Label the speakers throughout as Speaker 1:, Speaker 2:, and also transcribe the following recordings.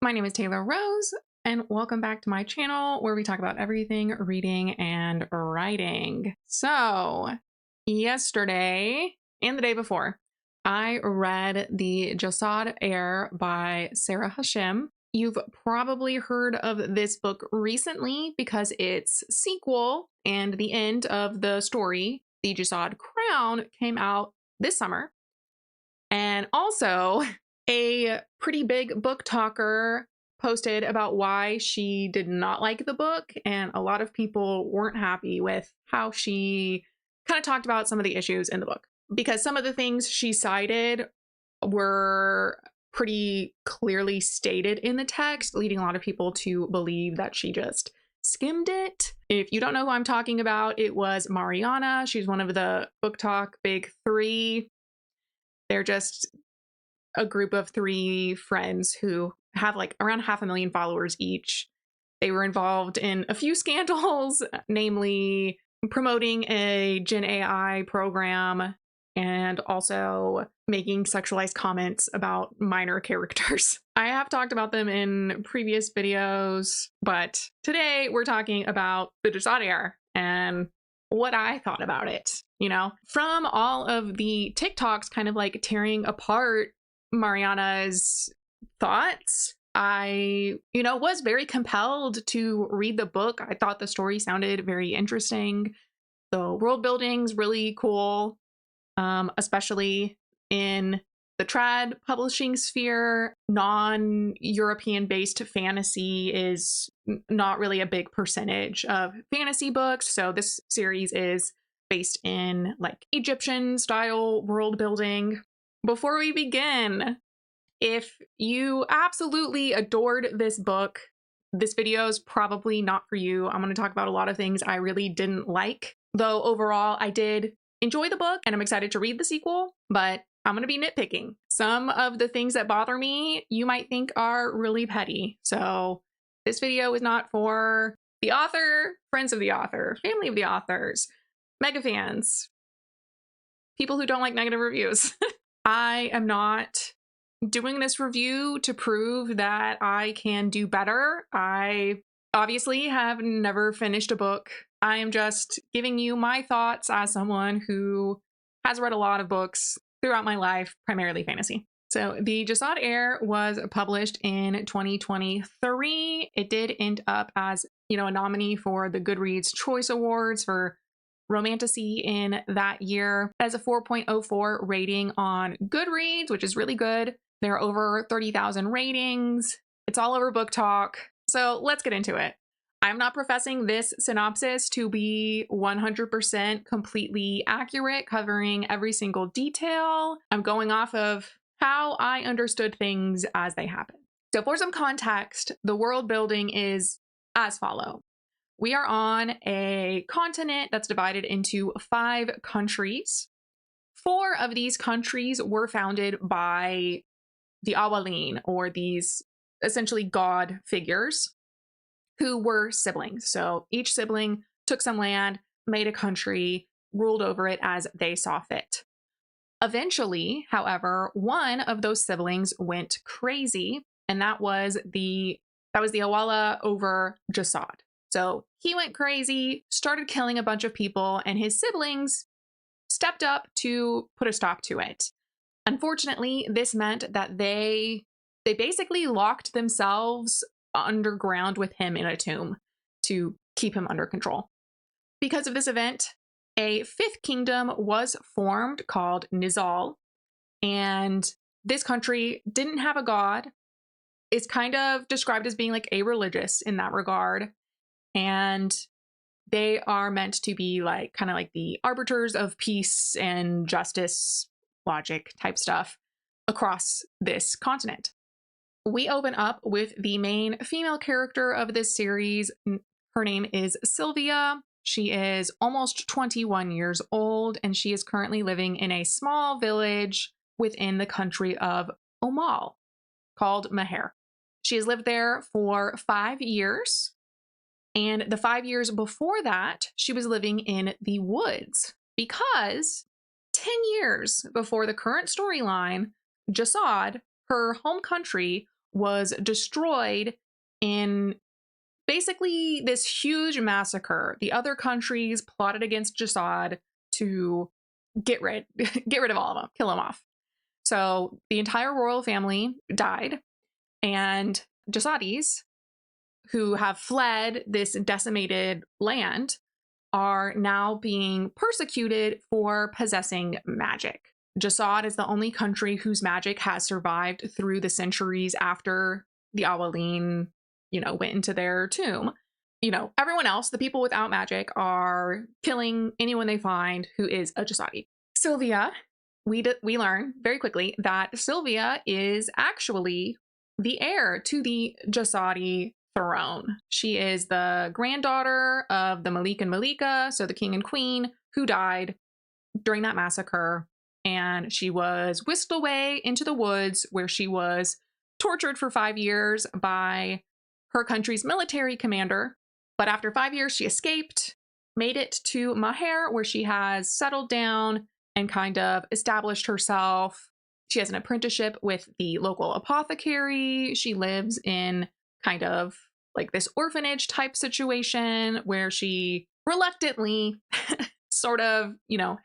Speaker 1: My name is Taylor Rose, and welcome back to my channel where we talk about everything reading and writing. So, yesterday and the day before, I read The Jasad Heir by Sarah Hashem. You've probably heard of this book recently because its sequel and the end of the story, The Jasad Crown, came out this summer. And also, a pretty big book talker posted about why she did not like the book, and a lot of people weren't happy with how she kind of talked about some of the issues in the book, because some of the things she cited were pretty clearly stated in the text, leading a lot of people to believe that she just skimmed it. If you don't know who I'm talking about, it was Mariana. She's one of the BookTok big three. They're just a group of three friends who have like around 500,000 followers each. They were involved in a few scandals, namely promoting a Gen AI program and also making sexualized comments about minor characters. I have talked about them in previous videos, but today we're talking about The Jasad Heir and what I thought about it. You know, from all of the TikToks kind of like tearing apart Mariana's thoughts, I, was very compelled to read the book. I thought the story sounded very interesting. The world building's really cool, especially in the trad publishing sphere. Non-European based fantasy is not really a big percentage of fantasy books. So this series is based in like Egyptian style world building. Before we begin, if you absolutely adored this book, this video is probably not for you. I'm going to talk about a lot of things I really didn't like, though overall I did enjoy the book and I'm excited to read the sequel, but I'm going to be nitpicking. Some of the things that bother me you might think are really petty. So this video is not for the author, friends of the author, family of the authors, mega fans, people who don't like negative reviews. I am not doing this review to prove that I can do better. I obviously have never finished a book. I am just giving you my thoughts as someone who has read a lot of books throughout my life, primarily fantasy. So The Jasad Heir was published in 2023. It did end up as, a nominee for the Goodreads Choice Awards for Romantasy in that year. It has a 4.04 rating on Goodreads, which is really good. There are over 30,000 ratings. It's all over BookTok. So let's get into it. I'm not professing this synopsis to be 100% completely accurate, covering every single detail. I'm going off of how I understood things as they happen. So for some context, the world building is as follows. We are on a continent that's divided into 5 countries. 4 of these countries were founded by the Awalin, or these essentially god figures, who were siblings. So each sibling took some land, made a country, ruled over it as they saw fit. Eventually, however, one of those siblings went crazy, and that was the Awala over Jasad. So he went crazy, started killing a bunch of people, and his siblings stepped up to put a stop to it. Unfortunately, this meant that they basically locked themselves underground with him in a tomb to keep him under control. Because of this event, a 5th kingdom was formed called Nizal, and this country didn't have a god. It's kind of described as being like a-religious in that regard. And they are meant to be like kind of like the arbiters of peace and justice, logic type stuff across this continent. We open up with the main female character of this series. Her name is Sylvia. She is almost 21 years old, and she is currently living in a small village within the country of Omal called Mahare. She has lived there for 5 years. And the 5 years before that, she was living in the woods because 10 years before the current storyline, Jasad, her home country, was destroyed in basically this huge massacre. The other countries plotted against Jasad to get rid of all of them, kill them off. So the entire royal family died, and Jasadis, who have fled this decimated land, are now being persecuted for possessing magic. Jasad is the only country whose magic has survived through the centuries after the Awalin, went into their tomb. Everyone else, the people without magic, are killing anyone they find who is a Jasadi. Sylvia, we learn very quickly that Sylvia is actually the heir to the Jasadi throne. She is the granddaughter of the Malik and Malika, so the king and queen, who died during that massacre. And she was whisked away into the woods, where she was tortured for 5 years by her country's military commander. But after 5 years, she escaped, made it to Mahare, where she has settled down and kind of established herself. She has an apprenticeship with the local apothecary. She lives in kind of like this orphanage type situation where she reluctantly sort of,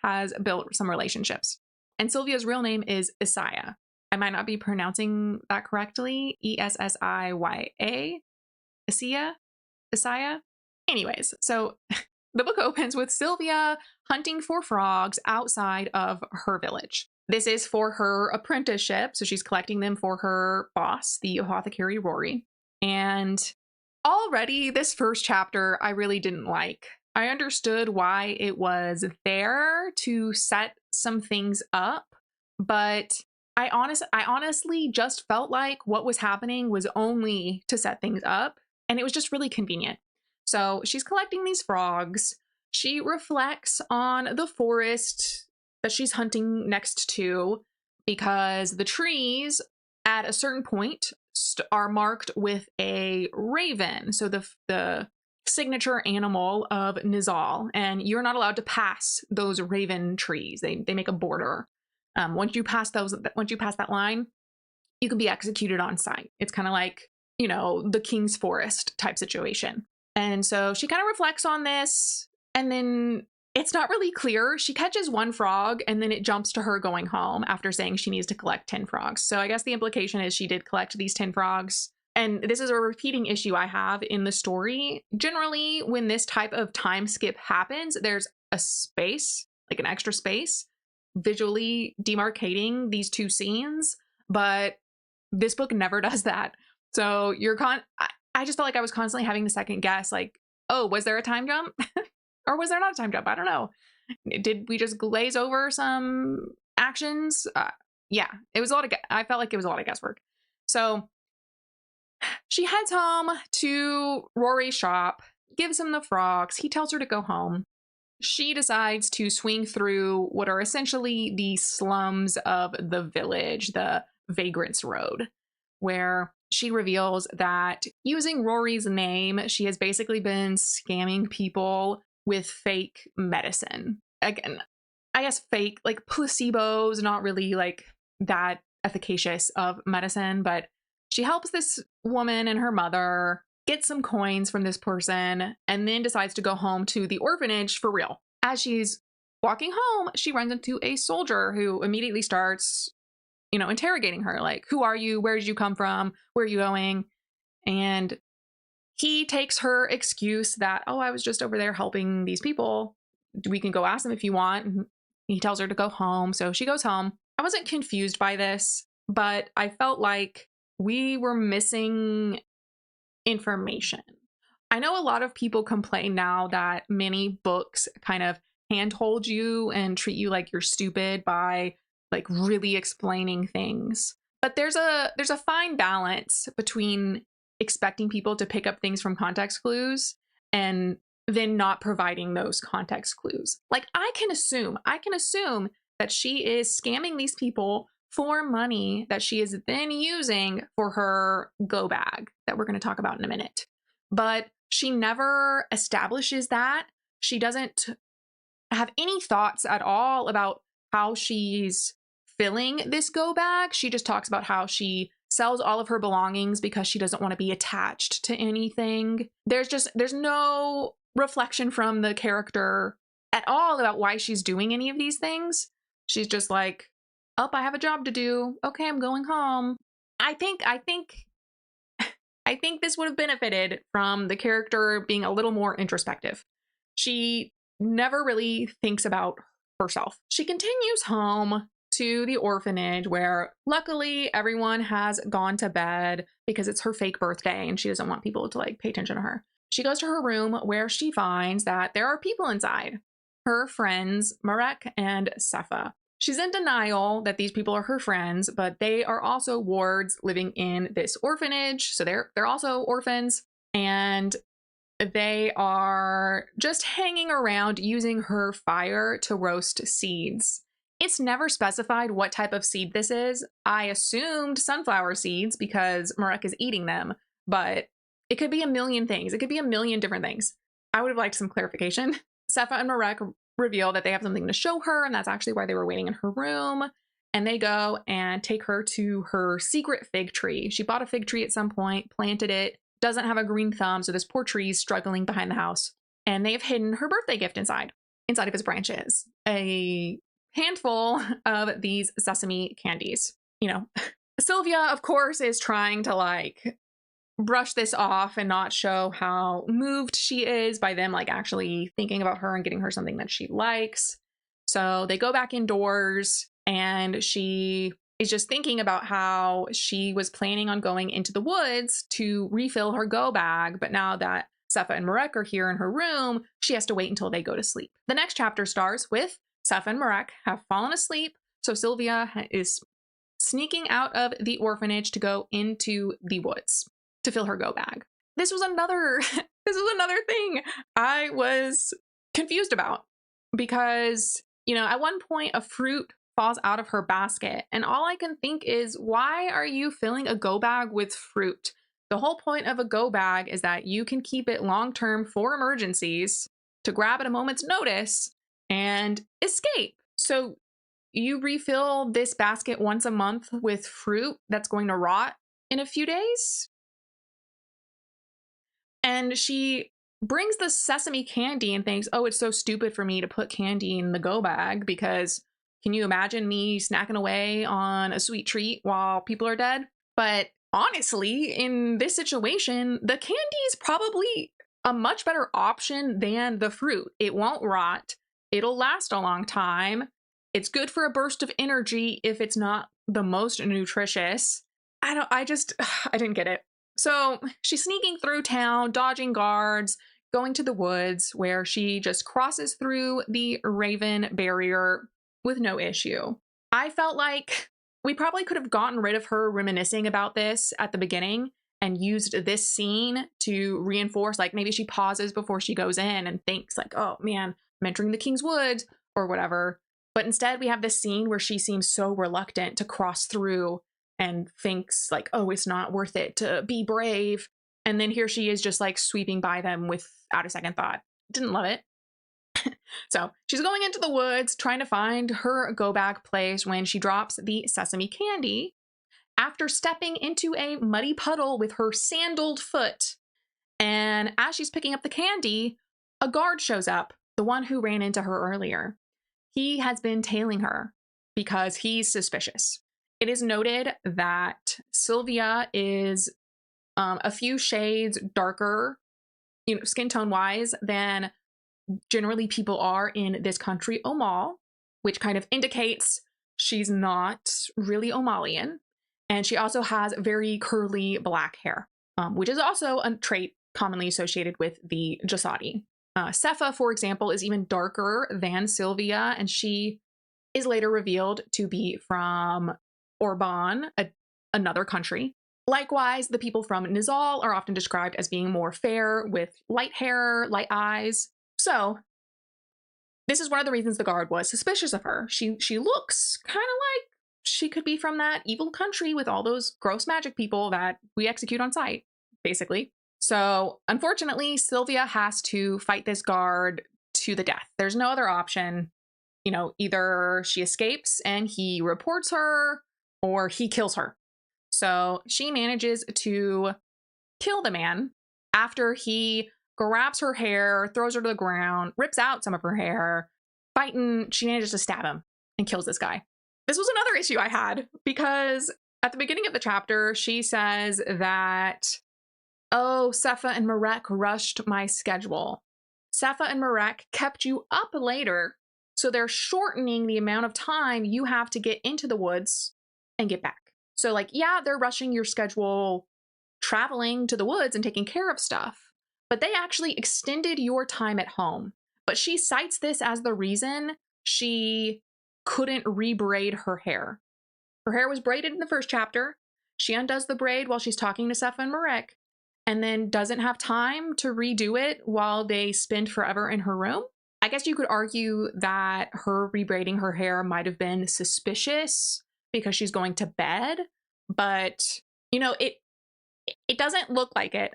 Speaker 1: has built some relationships. And Sylvia's real name is Isaiah. I might not be pronouncing that correctly. Essiya. Isaiah. Anyways, so the book opens with Sylvia hunting for frogs outside of her village. This is for her apprenticeship, so she's collecting them for her boss, the apothecary Rory. And already this first chapter I really didn't like. I understood why it was there to set some things up, but I honestly just felt like what was happening was only to set things up, and it was just really convenient. So she's collecting these frogs. She reflects on the forest that she's hunting next to, because the trees at a certain point are marked with a raven. So the signature animal of Nizal, and you're not allowed to pass those raven trees. They make a border. Once you pass that line, you can be executed on sight. It's kind of like, the King's Forest type situation. And so she kind of reflects on this, and then it's not really clear. She catches one frog, and then it jumps to her going home after saying she needs to collect 10 frogs. So I guess the implication is she did collect these 10 frogs. And this is a repeating issue I have in the story. Generally, when this type of time skip happens, there's a space, like an extra space, visually demarcating these two scenes. But this book never does that. So I just felt like I was constantly having to second guess, like, oh, was there a time jump? Or was there not a time jump? I don't know. Did we just glaze over some actions? Yeah, it was I felt like it was a lot of guesswork. So she heads home to Rory's shop, gives him the frogs. He tells her to go home. She decides to swing through what are essentially the slums of the village, the Vagrants Road, where she reveals that using Rory's name, she has basically been scamming people with fake medicine. Again, I guess fake, like placebos, not really like that efficacious of medicine, but she helps this woman and her mother get some coins from this person, and then decides to go home to the orphanage for real. As she's walking home, she runs into a soldier who immediately starts, interrogating her, like, who are you? Where did you come from? Where are you going? And he takes her excuse that, oh, I was just over there helping these people. We can go ask them if you want. And he tells her to go home. So she goes home. I wasn't confused by this, but I felt like we were missing information. I know a lot of people complain now that many books kind of handhold you and treat you like you're stupid by like really explaining things. But there's a fine balance between expecting people to pick up things from context clues and then not providing those context clues. Like I can assume that she is scamming these people for money that she is then using for her go bag that we're going to talk about in a minute. But she never establishes that. She doesn't have any thoughts at all about how she's filling this go bag. She just talks about how she sells all of her belongings because she doesn't want to be attached to anything. There's no reflection from the character at all about why she's doing any of these things. She's just like, oh, I have a job to do. Okay, I'm going home. I think this would have benefited from the character being a little more introspective. She never really thinks about herself. She continues home to the orphanage where luckily everyone has gone to bed because it's her fake birthday and she doesn't want people to like pay attention to her. She goes to her room where she finds that there are people inside. Her friends, Marek and Sefa. She's in denial that these people are her friends, but they are also wards living in this orphanage. So they're also orphans, and they are just hanging around using her fire to roast seeds. It's never specified what type of seed this is. I assumed sunflower seeds because Marek is eating them, but it could be a million things. It could be a million different things. I would have liked some clarification. Sefa and Marek reveal that they have something to show her, and that's actually why they were waiting in her room. And they go and take her to her secret fig tree. She bought a fig tree at some point, planted it, doesn't have a green thumb, so this poor tree is struggling behind the house. And they have hidden her birthday gift inside of its branches. A handful of these sesame candies. You know, Sylvia, of course, is trying to like brush this off and not show how moved she is by them like actually thinking about her and getting her something that she likes. So they go back indoors and she is just thinking about how she was planning on going into the woods to refill her go bag, but now that Sefa and Marek are here in her room, she has to wait until they go to sleep. The next chapter starts with Sefa and Marek have fallen asleep, so Sylvia is sneaking out of the orphanage to go into the woods to fill her go bag. This was another thing I was confused about because, you know, at one point a fruit falls out of her basket and all I can think is, why are you filling a go bag with fruit? The whole point of a go bag is that you can keep it long term for emergencies, to grab at a moment's notice and escape. So you refill this basket once a month with fruit that's going to rot in a few days? And she brings the sesame candy and thinks, oh, it's so stupid for me to put candy in the go bag because can you imagine me snacking away on a sweet treat while people are dead? But honestly, in this situation, the candy is probably a much better option than the fruit. It won't rot. It'll last a long time. It's good for a burst of energy if it's not the most nutritious. I didn't get it. So she's sneaking through town, dodging guards, going to the woods where she just crosses through the Raven barrier with no issue. I felt like we probably could have gotten rid of her reminiscing about this at the beginning and used this scene to reinforce, like maybe she pauses before she goes in and thinks like, oh man, I'm entering the King's Woods or whatever. But instead we have this scene where she seems so reluctant to cross through and thinks like, oh, it's not worth it to be brave. And then here she is just like sweeping by them without a second thought. Didn't love it. So she's going into the woods trying to find her go bag place when she drops the sesame candy after stepping into a muddy puddle with her sandaled foot. And as she's picking up the candy, a guard shows up, the one who ran into her earlier. He has been tailing her because he's suspicious. It is noted that Sylvia is a few shades darker, you know, skin tone wise than generally people are in this country, Omal, which kind of indicates she's not really Omalian. And she also has very curly black hair, which is also a trait commonly associated with the Jasadi. Sefa, for example, is even darker than Sylvia, and she is later revealed to be from Orban, another country. Likewise, the people from Nizal are often described as being more fair with light hair, light eyes. So this is one of the reasons the guard was suspicious of her. She looks kind of like she could be from that evil country with all those gross magic people that we execute on sight, basically. So unfortunately, Sylvia has to fight this guard to the death. There's no other option. You know, either she escapes and he reports her or he kills her. So she manages to kill the man after he grabs her hair, throws her to the ground, rips out some of her hair. Fighting, she manages to stab him and kills this guy. This was another issue I had because at the beginning of the chapter, she says that, oh, Sepha and Marek rushed my schedule. Sepha and Marek kept you up later, so they're shortening the amount of time you have to get into the woods and get back. So, like, yeah, they're rushing your schedule traveling to the woods and taking care of stuff, but they actually extended your time at home. But she cites this as the reason she couldn't rebraid her hair. Her hair was braided in the first chapter. She undoes the braid while she's talking to Sepha and Marek, and then doesn't have time to redo it while they spend forever in her room. I guess you could argue that her rebraiding her hair might have been suspicious because she's going to bed, but you know, it doesn't look like it.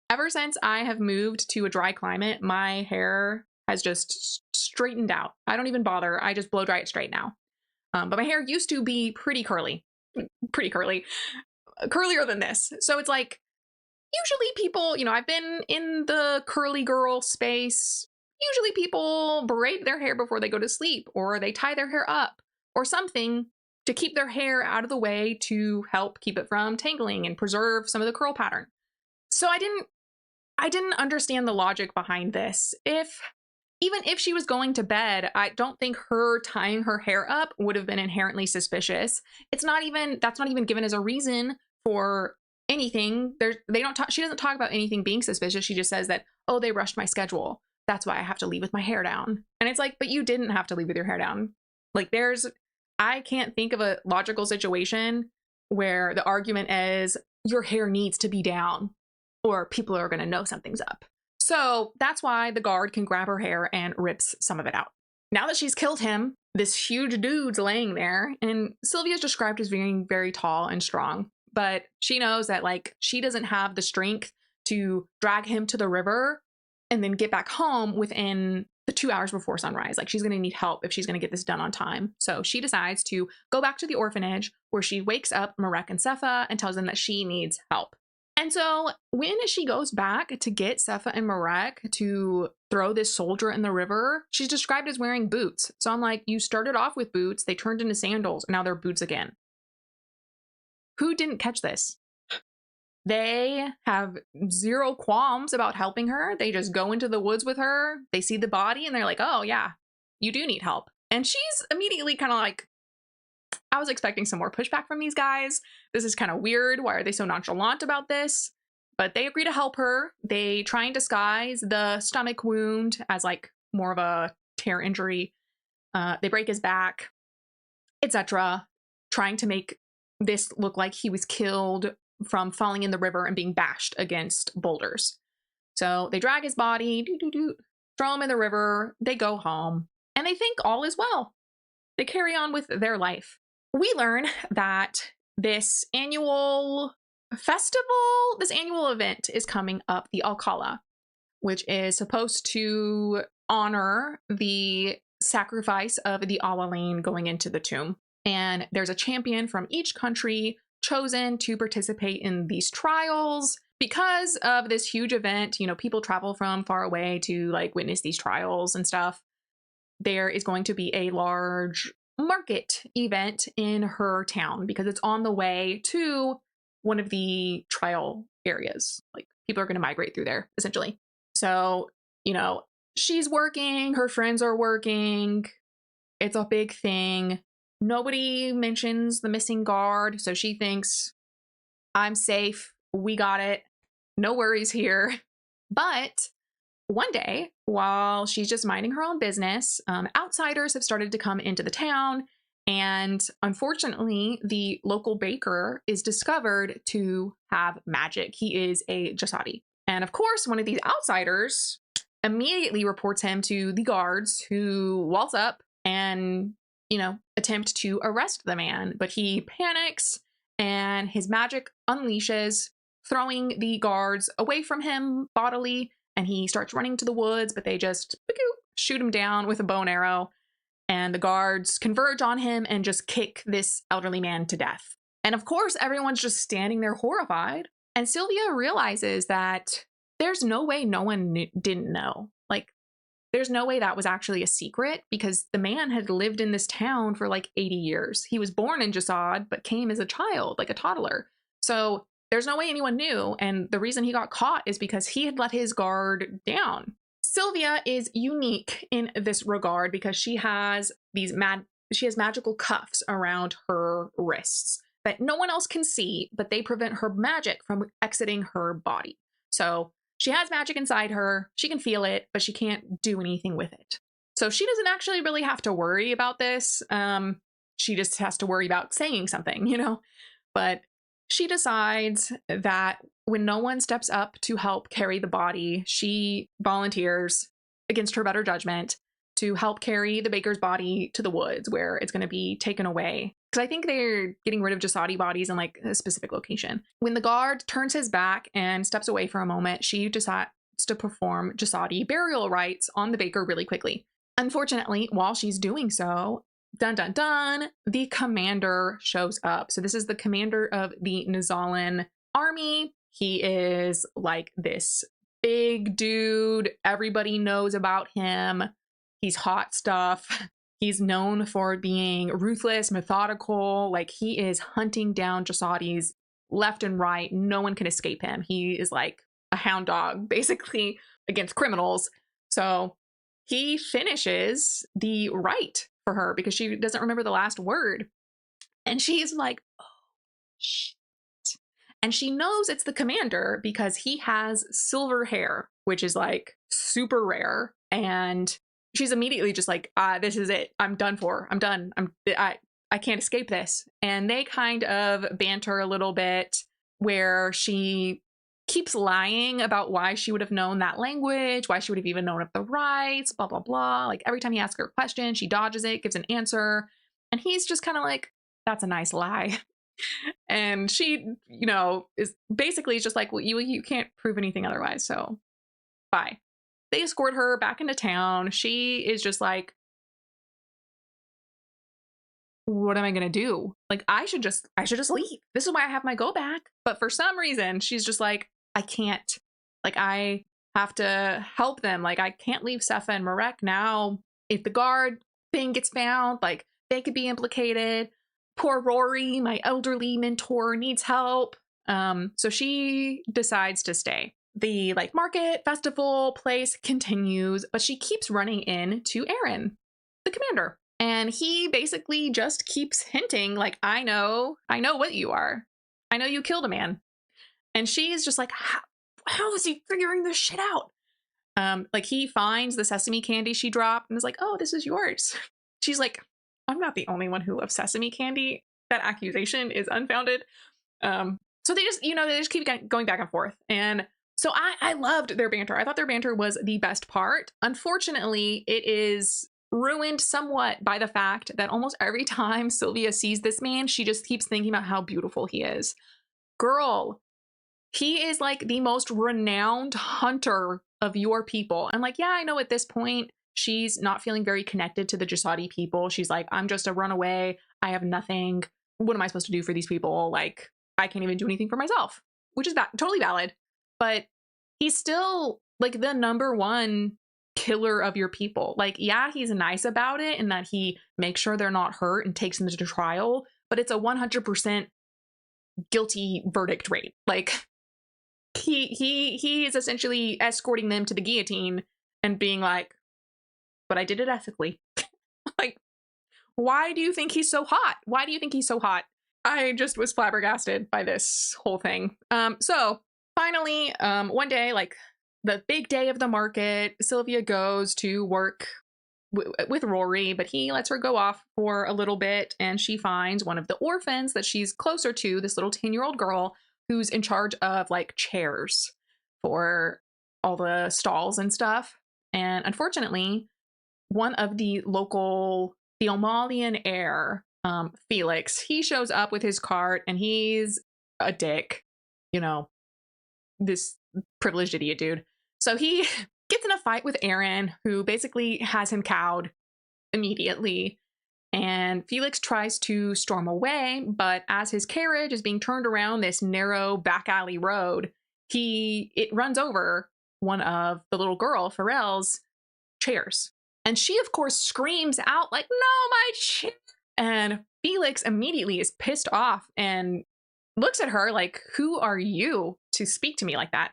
Speaker 1: Ever since I have moved to a dry climate, my hair has just straightened out. I don't even bother. I just blow dry it straight now. But my hair used to be pretty curly, curlier than this. So it's like, usually people, you know, I've been in the curly girl space. Usually people braid their hair before they go to sleep, or they tie their hair up or something to keep their hair out of the way to help keep it from tangling and preserve some of the curl pattern. So I didn't understand the logic behind this. Even if she was going to bed, I don't think her tying her hair up would have been inherently suspicious. That's not even given as a reason for anything. She doesn't talk about anything being suspicious. She just says that, oh, they rushed my schedule. That's why I have to leave with my hair down. And it's like, but you didn't have to leave with your hair down. Like, I can't think of a logical situation where the argument is your hair needs to be down or people are going to know something's up. So that's why the guard can grab her hair and rips some of it out. Now that she's killed him, this huge dude's laying there, and Sylvia's described as being very tall and strong, but she knows that, like, she doesn't have the strength to drag him to the river and then get back home within the 2 hours before sunrise. Like, she's going to need help if she's going to get this done on time. So she decides to go back to the orphanage, where she wakes up Marek and Sepha and tells them that she needs help. And so when she goes back to get Sepha and Marek to throw this soldier in the river, she's described as wearing boots. So I'm like, you started off with boots, they turned into sandals, and now they're boots again. Who didn't catch this? They have zero qualms about helping her. They just go into the woods with her. They see the body and they're like, oh yeah, you do need help. And she's immediately kind of like, I was expecting some more pushback from these guys. This is kind of weird. Why are they so nonchalant about this? But they agree to help her. They try and disguise the stomach wound as like more of a tear injury. They break his back, etc., trying to make this look like he was killed from falling in the river and being bashed against boulders. So they drag his body, throw him in the river. They go home and they think all is well. They carry on with their life. We learn that this annual event is coming up, the Alcala, which is supposed to honor the sacrifice of the Awalane going into the tomb. And there's a champion from each country chosen to participate in these trials. Because of this huge event, you know, people travel from far away to like witness these trials and stuff. There is going to be a large market event in her town because it's on the way to one of the trial areas. Like, people are going to migrate through there, essentially. So, you know, she's working, her friends are working. It's a big thing. Nobody mentions the missing guard, so she thinks, I'm safe, we got it, no worries here. But one day, while she's just minding her own business, outsiders have started to come into the town, and unfortunately, the local baker is discovered to have magic. He is a Jasadi. And of course, one of these outsiders immediately reports him to the guards, who waltz up and, you know, attempt to arrest the man. But he panics and his magic unleashes, throwing the guards away from him bodily. And he starts running to the woods, but they just shoot him down with a bow and arrow. And the guards converge on him and just kick this elderly man to death. And of course, everyone's just standing there horrified. And Sylvia realizes that there's no way no one didn't know. Like, there's no way that was actually a secret because the man had lived in this town for like 80 years. He was born in Jasad, but came as a child, like a toddler. So there's no way anyone knew. And the reason he got caught is because he had let his guard down. Sylvia is unique in this regard because she has magical cuffs around her wrists that no one else can see, but they prevent her magic from exiting her body. So she has magic inside her. She can feel it, but she can't do anything with it. So she doesn't actually really have to worry about this. She just has to worry about saying something. But she decides that when no one steps up to help carry the body, she volunteers against her better judgment to help carry the baker's body to the woods where it's going to be taken away. Because I think they're getting rid of Jasadi bodies in like a specific location. When the guard turns his back and steps away for a moment, she decides to perform Jasadi burial rites on the baker really quickly. Unfortunately, while she's doing so, dun dun dun, the commander shows up. So this is the commander of the Nazalan army. He is like this big dude. Everybody knows about him. He's hot stuff. He's known for being ruthless, methodical. Like, he is hunting down Jasadis left and right. No one can escape him. He is like a hound dog, basically, against criminals. So he finishes the rite for her because she doesn't remember the last word. And she's like, oh, shit. And she knows it's the commander because he has silver hair, which is like super rare. And she's immediately just like, this is it. I'm done for. I'm done. I can't escape this. And they kind of banter a little bit where she keeps lying about why she would have known that language, why she would have even known of the rights, blah, blah, blah. Like, every time he asks her a question, she dodges it, gives an answer. And he's just kind of like, that's a nice lie. And she, is basically just like, well, you can't prove anything otherwise. So bye. They escort her back into town. She is just like, what am I going to do? Like, I should just leave. This is why I have my go back. But for some reason, she's just like, I can't. Like, I have to help them. Like, I can't leave Sepha and Marek now. If the guard thing gets found, like, they could be implicated. Poor Rory, my elderly mentor, needs help. So she decides to stay. The like market festival place continues, but she keeps running into Aaron, the commander. And he basically just keeps hinting like, I know what you are. I know you killed a man. And she's just like, how is he figuring this shit out? Like, he finds the sesame candy she dropped and is like, oh, this is yours. She's like, I'm not the only one who loves sesame candy. That accusation is unfounded. So they just keep going back and forth. And so I loved their banter. I thought their banter was the best part. Unfortunately, it is ruined somewhat by the fact that almost every time Sylvia sees this man, she just keeps thinking about how beautiful he is. Girl, he is like the most renowned hunter of your people. And like, yeah, I know at this point, she's not feeling very connected to the Jasadi people. She's like, I'm just a runaway. I have nothing. What am I supposed to do for these people? Like, I can't even do anything for myself, which is totally valid. But he's still like the number one killer of your people. Like, yeah, he's nice about it and that he makes sure they're not hurt and takes them to trial, but it's a 100% guilty verdict rate. Like, he is essentially escorting them to the guillotine and being like, but I did it ethically. Like, why do you think he's so hot? Why do you think he's so hot? I just was flabbergasted by this whole thing. So finally, one day, like the big day of the market, Sylvia goes to work with Rory, but he lets her go off for a little bit, and she finds one of the orphans that she's closer to, this little 10-year-old girl who's in charge of like chairs for all the stalls and stuff. And unfortunately, one of the Omalian heir, Felix, he shows up with his cart and he's a dick, this privileged idiot dude. So he gets in a fight with Aaron, who basically has him cowed immediately. And Felix tries to storm away, but as his carriage is being turned around this narrow back alley road, it runs over one of the little girl, Pharrell's, chairs. And she, of course, screams out like, "No, my chair!" And Felix immediately is pissed off and looks at her like, "Who are you to speak to me like that?"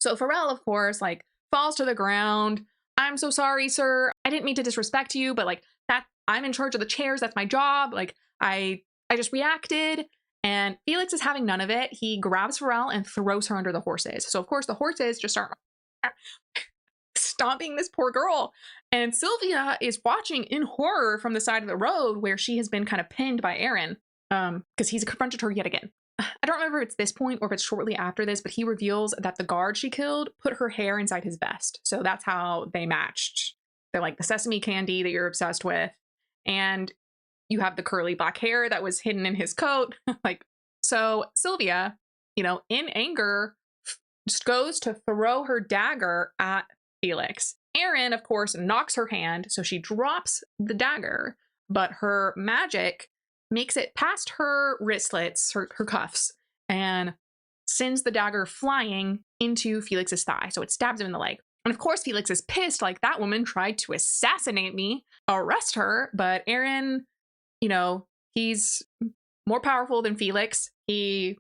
Speaker 1: So Pharrell, of course, like falls to the ground. "I'm so sorry, sir. I didn't mean to disrespect you, but like that, I'm in charge of the chairs. That's my job. Like I just reacted." And Felix is having none of it. He grabs Pharrell and throws her under the horses. So of course the horses just start stomping this poor girl. And Sylvia is watching in horror from the side of the road where she has been kind of pinned by Aaron because he's confronted her yet again. I don't remember if it's this point or if it's shortly after this, but he reveals that the guard she killed put her hair inside his vest. So that's how they matched. They're like the sesame candy that you're obsessed with. And you have the curly black hair that was hidden in his coat. Like, so Sylvia, in anger, just goes to throw her dagger at Felix. Aaron, of course, knocks her hand, so she drops the dagger, but her magic makes it past her wristlets, her cuffs, and sends the dagger flying into Felix's thigh. So it stabs him in the leg. And of course, Felix is pissed, like, "That woman tried to assassinate me, arrest her." But Aaron, he's more powerful than Felix. He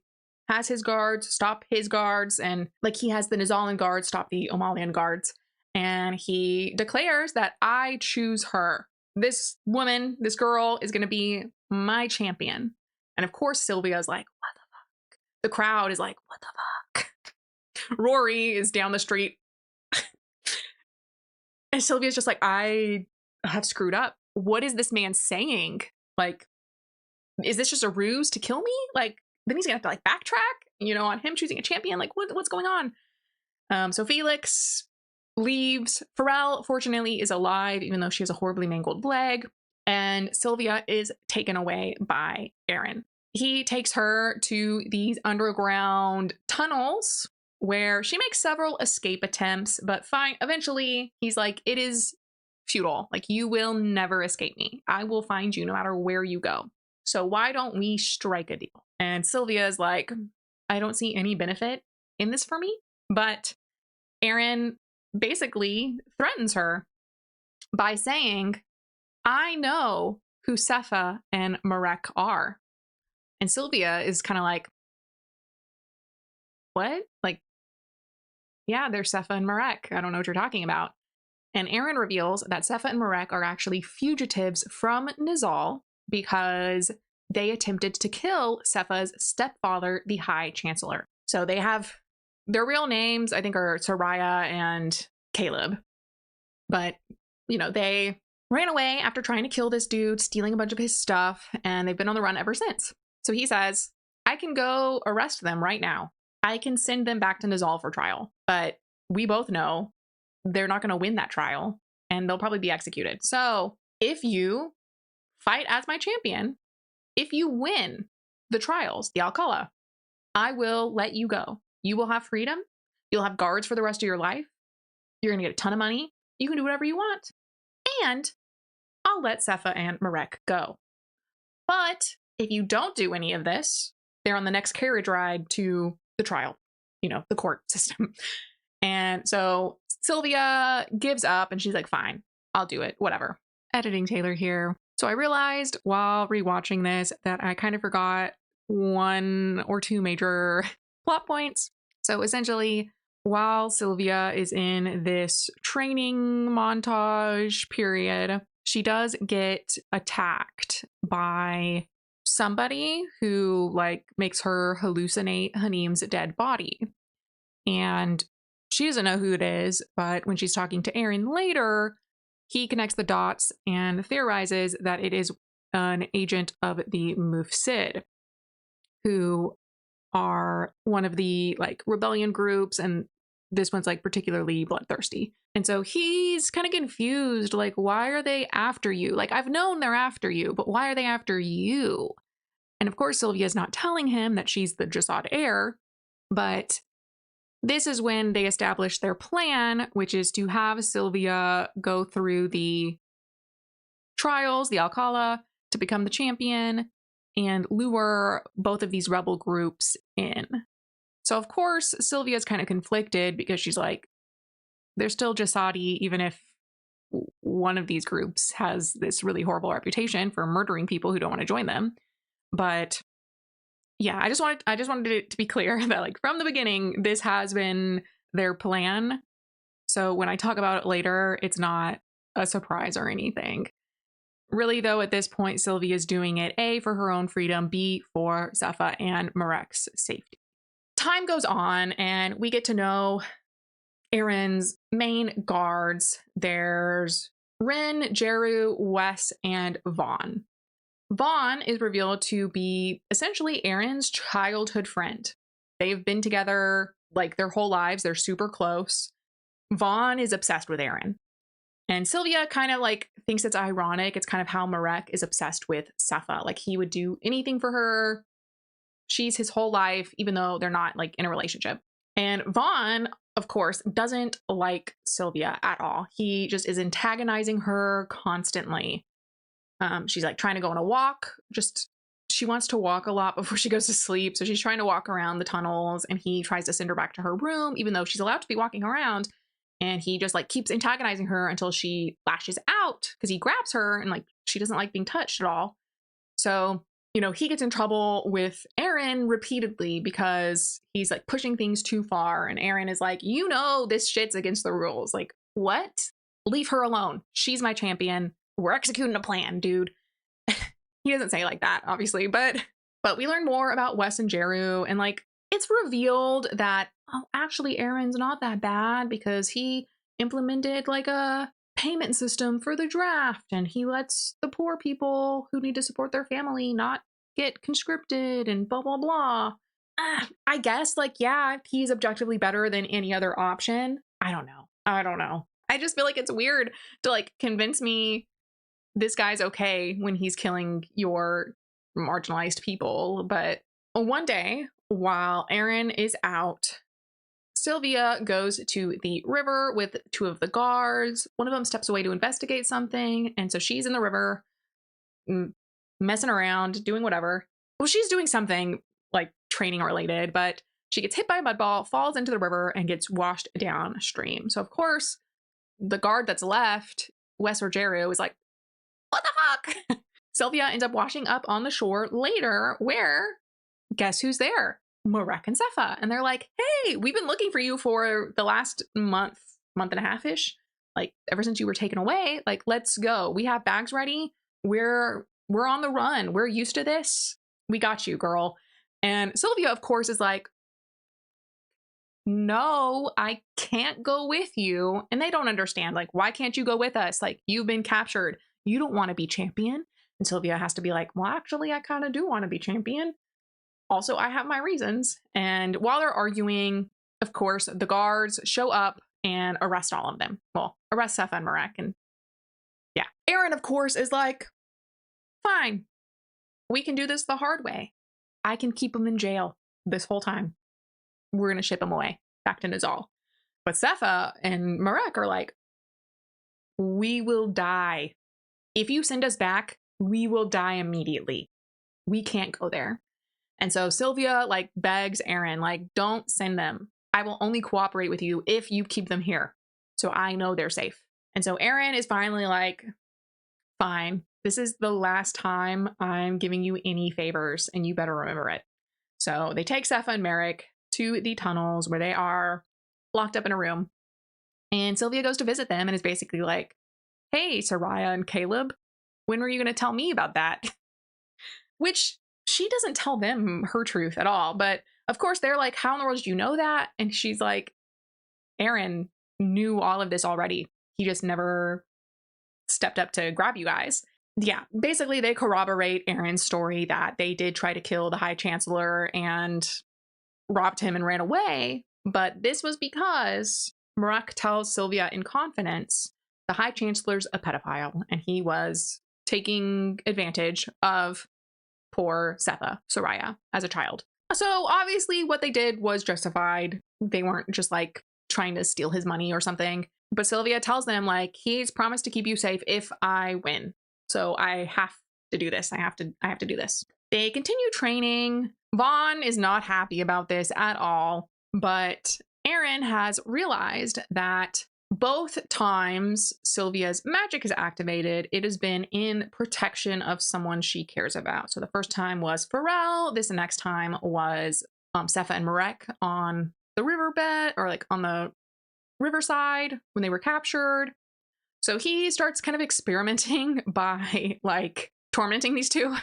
Speaker 1: has his guards stop his guards, and like he has the Nizalan guards stop the Omalian guards. And he declares that, "I choose her. This woman, this girl is going to be my champion." And of course, Sylvia's like, "What the fuck?" The crowd is like, "What the fuck?" Rory is down the street. And Sylvia's just like, "I have screwed up. What is this man saying? Like, is this just a ruse to kill me? Like, then he's going to have to like backtrack, on him choosing a champion. Like, what's going on?" So Felix leaves. Pharrell, fortunately, is alive, even though she has a horribly mangled leg. And Sylvia is taken away by Aaron. He takes her to these underground tunnels where she makes several escape attempts, but eventually he's like, "It is futile. Like, you will never escape me. I will find you no matter where you go. So why don't we strike a deal?" And Sylvia is like, "I don't see any benefit in this for me." But Aaron basically threatens her by saying, "I know who Sepha and Marek are." And Sylvia is kind of like, "What? Like, yeah, they're Sepha and Marek. I don't know what you're talking about." And Aaron reveals that Sepha and Marek are actually fugitives from Nizal because they attempted to kill Sepha's stepfather, the High Chancellor. So they have their real names, I think, are Soraya and Caleb. But, they ran away after trying to kill this dude, stealing a bunch of his stuff, and they've been on the run ever since. So he says, "I can go arrest them right now. I can send them back to Nizal for trial. But we both know they're not going to win that trial, and they'll probably be executed. So if you fight as my champion, if you win the trials, the Alcala, I will let you go. You will have freedom. You'll have guards for the rest of your life. You're going to get a ton of money. You can do whatever you want. And I'll let Sepha and Marek go. But if you don't do any of this, they're on the next carriage ride to the trial, the court system." And so Sylvia gives up and she's like, "Fine, I'll do it, whatever." Editing Taylor here. So I realized while rewatching this that I kind of forgot one or two major plot points. So essentially, while Sylvia is in this training montage period, she does get attacked by somebody who makes her hallucinate Hanim's dead body. And she doesn't know who it is, but when she's talking to Aaron later, he connects the dots and theorizes that it is an agent of the Mufsid, who are one of the rebellion groups, and this one's particularly bloodthirsty. And so he's kind of confused, why are they after you? I've known they're after you, but why are they after you? And of course, Sylvia's not telling him that she's the Jasad heir, but this is when they establish their plan, which is to have Sylvia go through the trials, the Alcala, to become the champion and lure both of these rebel groups in. So, of course, Sylvia's kind of conflicted because she's like, they're still Jasadi, even if one of these groups has this really horrible reputation for murdering people who don't want to join them. But yeah, I just wanted it to be clear that, like, from the beginning, this has been their plan. So when I talk about it later, it's not a surprise or anything. Really, though, at this point, Sylvia's doing it A, for her own freedom, B, for Sepha and Marek's safety. Time goes on, and we get to know Aaron's main guards. There's Rin, Jeru, Wes, and Vaughn. Vaughn is revealed to be essentially Aaron's childhood friend. They've been together like their whole lives. They're super close. Vaughn is obsessed with Aaron. And Sylvia kind of like thinks it's ironic. It's kind of how Marek is obsessed with Sepha. Like, he would do anything for her. She's his whole life, even though they're not like in a relationship. And Vaughn, of course, doesn't like Sylvia at all. He just is antagonizing her constantly. She's like trying to go on a walk. She wants to walk a lot before she goes to sleep. So she's trying to walk around the tunnels, and he tries to send her back to her room, even though she's allowed to be walking around. And he just like keeps antagonizing her until she lashes out because he grabs her and like she doesn't like being touched at all. So, you know, he gets in trouble with Aaron repeatedly because he's like pushing things too far. And Aaron is like, you know, this shit's against the rules. Like, what? Leave her alone. She's my champion. We're executing a plan, dude. He doesn't say it like that, obviously, but we learn more about Wes and Jeru, and like it's revealed that, oh, actually Aaron's not that bad because he implemented like a payment system for the draft, and he lets the poor people who need to support their family not get conscripted and blah, blah, blah. I guess, like, yeah, he's objectively better than any other option. I don't know. I just feel like it's weird to like convince me this guy's okay when he's killing your marginalized people. But one day, while Aaron is out, Sylvia goes to the river with two of the guards. One of them steps away to investigate something, and so she's in the river messing around, doing whatever. Well, she's doing something like training related, but she gets hit by a mud ball, falls into the river, and gets washed downstream. So of course, the guard that's left, Wes or Jeru, is like, what the fuck? Sylvia ends up washing up on the shore later, where, guess who's there? Marek and Sepha. And they're like, hey, we've been looking for you for the last month and a half-ish. Like, ever since you were taken away, like, let's go. We have bags ready. We're on the run. We're used to this. We got you, girl. And Sylvia, of course, is like, no, I can't go with you. And they don't understand, like, why can't you go with us? Like, you've been captured. You don't want to be champion. And Sylvia has to be like, well, actually, I kind of do want to be champion. Also, I have my reasons. And while they're arguing, of course, the guards show up and arrest all of them. Well, arrest Sepha and Marek. And yeah, Aaron, of course, is like, fine, we can do this the hard way. I can keep him in jail this whole time. We're going to ship him away back to Nizal. But Sepha and Marek are like, we will die. If you send us back, we will die immediately. We can't go there. And so Sylvia like begs Aaron, like, don't send them. I will only cooperate with you if you keep them here, so I know they're safe. And so Aaron is finally like, fine, this is the last time I'm giving you any favors, and you better remember it. So they take Sepha and Marek to the tunnels where they are locked up in a room. And Sylvia goes to visit them and is basically like, hey, Soraya and Caleb, when were you going to tell me about that? Which she doesn't tell them her truth at all. But of course, they're like, how in the world did you know that? And she's like, Aaron knew all of this already. He just never stepped up to grab you guys. Yeah, basically, they corroborate Aaron's story that they did try to kill the High Chancellor and robbed him and ran away. But this was because Marek tells Sylvia in confidence the High Chancellor's a pedophile, and he was taking advantage of poor Sepha, Soraya, as a child. So obviously what they did was justified. They weren't just like trying to steal his money or something. But Sylvia tells them like, he's promised to keep you safe if I win. So I have to do this. I have to do this. They continue training. Vaughn is not happy about this at all, but Aaron has realized that both times Sylvia's magic is activated, it has been in protection of someone she cares about. So the first time was Pharrell. This next time was Sepha and Marek on the riverbed, or like on the riverside when they were captured. So he starts kind of experimenting by like tormenting these two.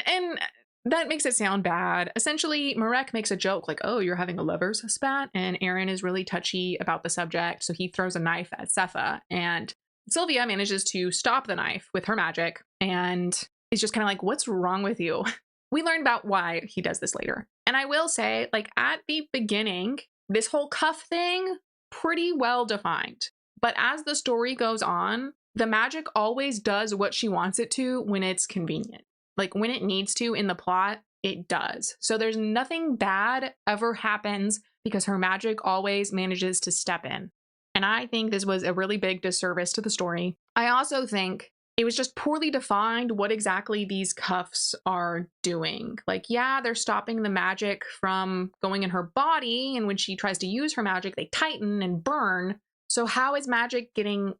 Speaker 1: And that makes it sound bad. Essentially, Marek makes a joke like, oh, you're having a lover's spat. And Aaron is really touchy about the subject. So he throws a knife at Sepha. And Sylvia manages to stop the knife with her magic. And is just kind of like, what's wrong with you? We learn about why he does this later. And I will say, like, at the beginning, this whole cuff thing, pretty well defined. But as the story goes on, the magic always does what she wants it to when it's convenient. Like when it needs to in the plot, it does. So there's nothing bad ever happens because her magic always manages to step in. And I think this was a really big disservice to the story. I also think it was just poorly defined what exactly these cuffs are doing. Like, yeah, they're stopping the magic from going in her body. And when she tries to use her magic, they tighten and burn. So how is magic getting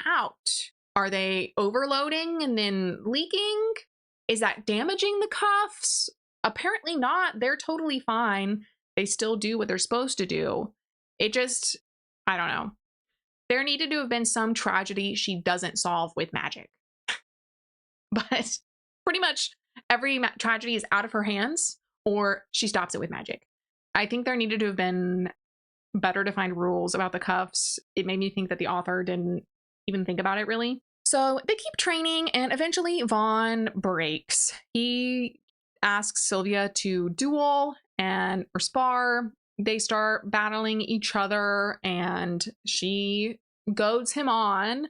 Speaker 1: out? Are they overloading and then leaking? Is that damaging the cuffs? Apparently not. They're totally fine. They still do what they're supposed to do. It just, I don't know. There needed to have been some tragedy she doesn't solve with magic. But pretty much every tragedy is out of her hands or she stops it with magic. I think there needed to have been better defined rules about the cuffs. It made me think that the author didn't even think about it really. So they keep training and eventually Vaughn breaks. He asks Sylvia to duel or spar. They start battling each other and she goads him on,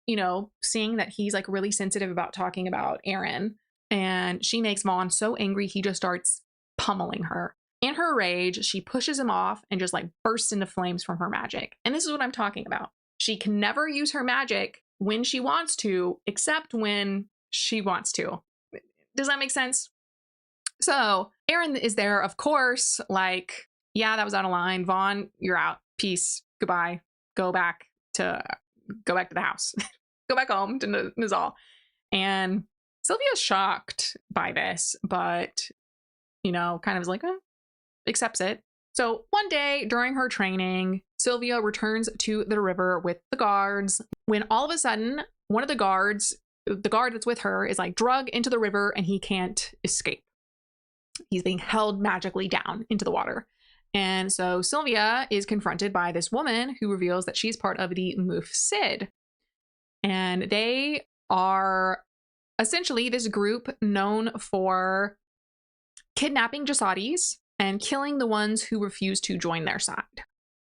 Speaker 1: you know, seeing that he's like really sensitive about talking about Aaron. And she makes Vaughn so angry, he just starts pummeling her. In her rage, she pushes him off and just like bursts into flames from her magic. And this is what I'm talking about. She can never use her magic when she wants to, except when she wants to. Does that make sense? So Aaron is there, of course, like, yeah, that was out of line. Vaughn, you're out. Peace. Goodbye. Go back to the house. Go back home to Nizal. And Sylvia's shocked by this, but, you know, kind of is like, accepts it. So one day during her training, Sylvia returns to the river with the guards when all of a sudden, one of the guard that's with her is like drugged into the river and he can't escape. He's being held magically down into the water. And so Sylvia is confronted by this woman who reveals that she's part of the Mufsid. And they are essentially this group known for kidnapping Jasadis and killing the ones who refuse to join their side.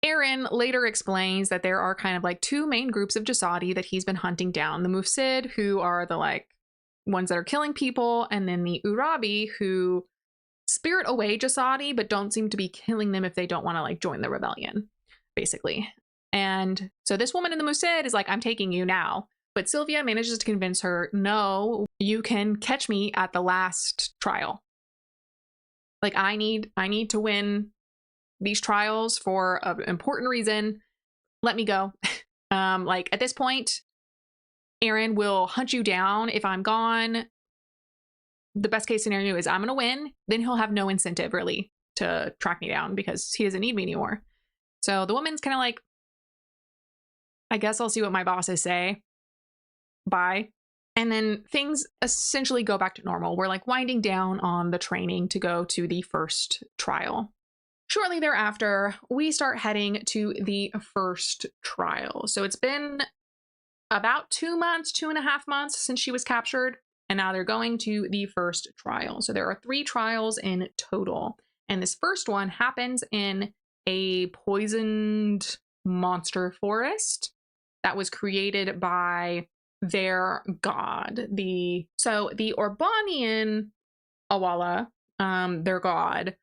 Speaker 1: Aaron later explains that there are kind of like two main groups of Jasadi that he's been hunting down. The Mufsid, who are the like ones that are killing people, and then the Urabi, who spirit away Jasadi, but don't seem to be killing them if they don't want to like join the rebellion, basically. And so this woman in the Mufsid is like, I'm taking you now. But Sylvia manages to convince her, no, you can catch me at the last trial. Like, I need to win these trials for an important reason. Let me go. Like, at this point, Aaron will hunt you down if I'm gone. The best case scenario is I'm going to win. Then he'll have no incentive, really, to track me down because he doesn't need me anymore. So the woman's kind of like, I guess I'll see what my bosses say. Bye. And then things essentially go back to normal. We're like winding down on the training to go to the first trial. Shortly thereafter, we start heading to the first trial. So it's been about 2.5 months since she was captured, and now they're going to the first trial. So there are 3 trials in total. And this first one happens in a poisoned monster forest that was created by their god. The Orbanian Awala, their god,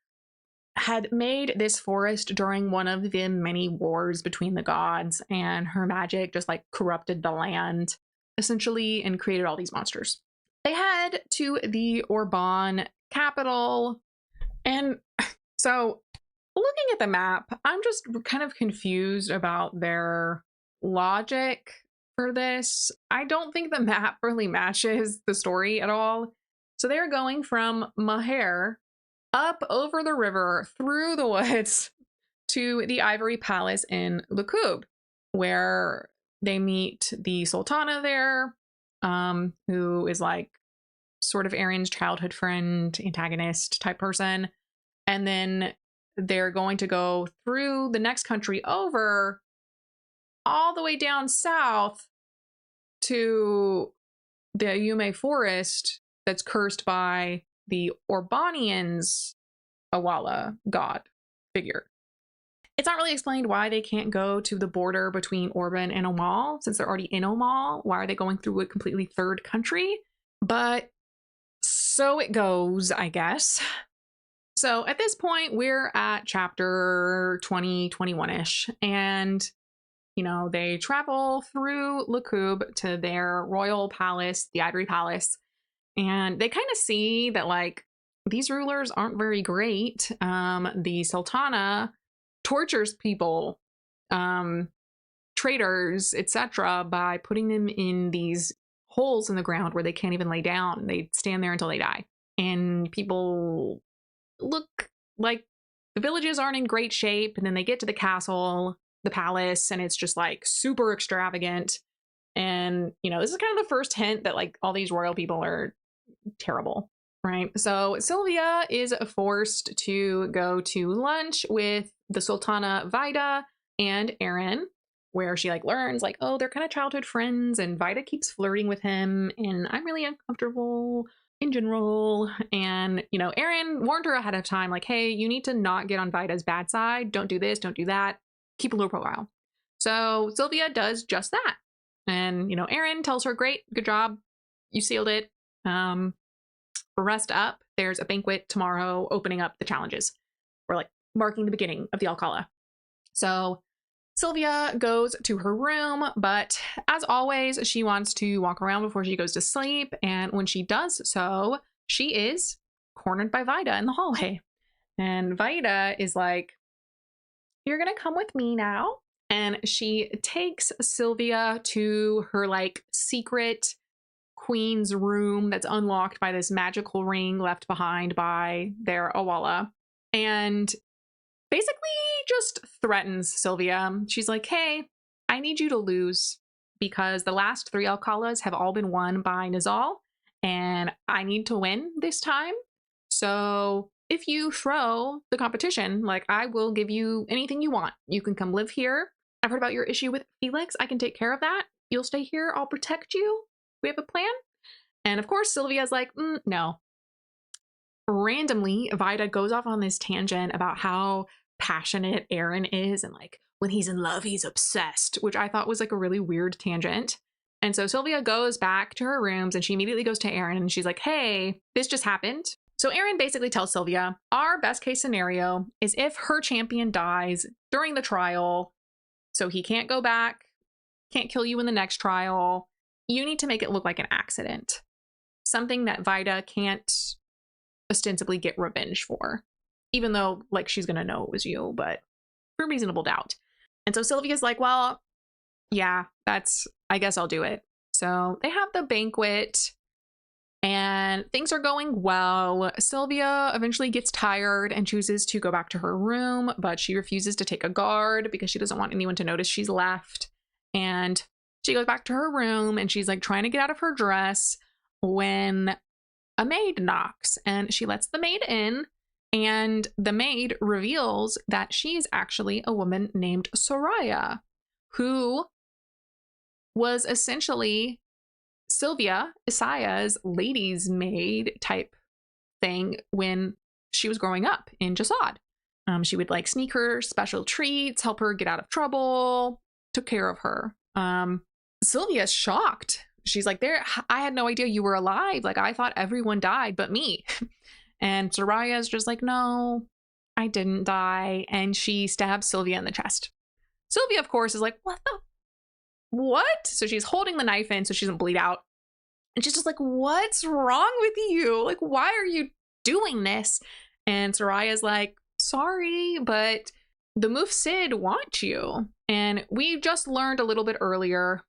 Speaker 1: had made this forest during one of the many wars between the gods, and her magic just like corrupted the land. essentially, and created all these monsters. They head to the Orban capital. And so, looking at the map, I'm just kind of confused about their logic for this. I don't think the map really matches the story at all. So they're going from Mahare up over the river through the woods to the Ivory Palace in Lakub, where they meet the Sultana there, who is like sort of Aaron's childhood friend, antagonist type person. And then they're going to go through the next country over, all the way down south to the Yume forest that's cursed by the Orbanians' Awala god figure. It's not really explained why they can't go to the border between Orban and Omal, since they're already in Omal. Why are they going through a completely third country? But so it goes, I guess. So at this point, we're at chapter 20, 21-ish, and they travel through Lakub to their royal palace, the Ivory Palace, and they kind of see that like these rulers aren't very great. The Sultana tortures people, traders, etc., by putting them in these holes in the ground where they can't even lay down. They stand there until they die. And people look like the villages aren't in great shape. And then they get to the castle, the palace, and it's just like super extravagant. And, this is kind of the first hint that like all these royal people are terrible, right? So Sylvia is forced to go to lunch with the Sultana Vida and Aaron, where she like learns like, oh, they're kind of childhood friends, and Vida keeps flirting with him, and I'm really uncomfortable in general. And, Aaron warned her ahead of time, like, hey, you need to not get on Vida's bad side. Don't do this, don't do that. Keep a low profile. So Sylvia does just that. And, Aaron tells her, great, good job. You sealed it. Rest up. There's a banquet tomorrow opening up the challenges. We're like marking the beginning of the Alcala. So Sylvia goes to her room, but as always, she wants to walk around before she goes to sleep. And when she does so, she is cornered by Vida in the hallway. And Vida is like, you're going to come with me now. And she takes Sylvia to her like secret queen's room that's unlocked by this magical ring left behind by their Awala. And basically just threatens Sylvia. She's like, hey, I need you to lose because the last 3 Alcalas have all been won by Nizal, and I need to win this time. So if you throw the competition, like I will give you anything you want. You can come live here. I've heard about your issue with Felix. I can take care of that. You'll stay here. I'll protect you. We have a plan. And of course, Sylvia's like, no. Randomly, Vida goes off on this tangent about how passionate Aaron is, and like when he's in love, he's obsessed, which I thought was like a really weird tangent. And so Sylvia goes back to her rooms and she immediately goes to Aaron and she's like, hey, this just happened. So Aaron basically tells Sylvia, our best case scenario is if her champion dies during the trial, so he can't go back, can't kill you in the next trial, you need to make it look like an accident. Something that Vida can't ostensibly get revenge for, even though like she's gonna know it was you, but for reasonable doubt. And so Sylvia's like, well, yeah, I guess I'll do it. So they have the banquet and things are going well. Sylvia eventually gets tired and chooses to go back to her room, but she refuses to take a guard because she doesn't want anyone to notice she's left. And she goes back to her room and she's like trying to get out of her dress when a maid knocks, and she lets the maid in, and the maid reveals that she's actually a woman named Soraya, who was essentially Sylvia, Isaya's lady's maid type thing when she was growing up in Jasad. She would like sneak her special treats, help her get out of trouble, took care of her. Sylvia's shocked. She's like, I had no idea you were alive. Like, I thought everyone died but me. And Soraya's just like, no, I didn't die. And she stabs Sylvia in the chest. Sylvia, of course, is like, what? So she's holding the knife in so she doesn't bleed out. And she's just like, what's wrong with you? Like, why are you doing this? And Soraya's like, sorry, but the Mufsid want you. And we just learned a little bit earlier.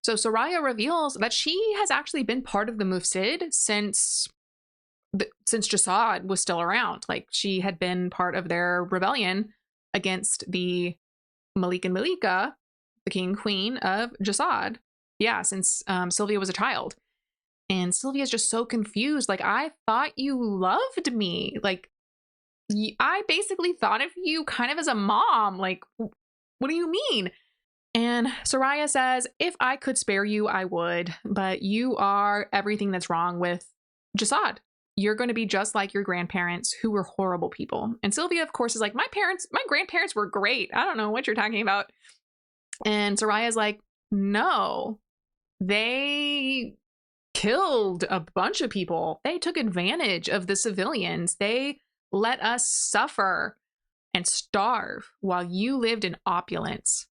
Speaker 1: So Soraya reveals that she has actually been part of the Mufsid since Jasad was still around. Like, she had been part of their rebellion against the Malik and Malika, the king and queen of Jasad. Yeah, since Sylvia was a child. And Sylvia's just so confused. Like, I thought you loved me. Like, I basically thought of you kind of as a mom. Like, what do you mean? And Soraya says, if I could spare you, I would. But you are everything that's wrong with Jasad. You're going to be just like your grandparents, who were horrible people. And Sylvia, of course, is like, my grandparents were great. I don't know what you're talking about. And Soraya's like, no, they killed a bunch of people. They took advantage of the civilians. They let us suffer and starve while you lived in opulence.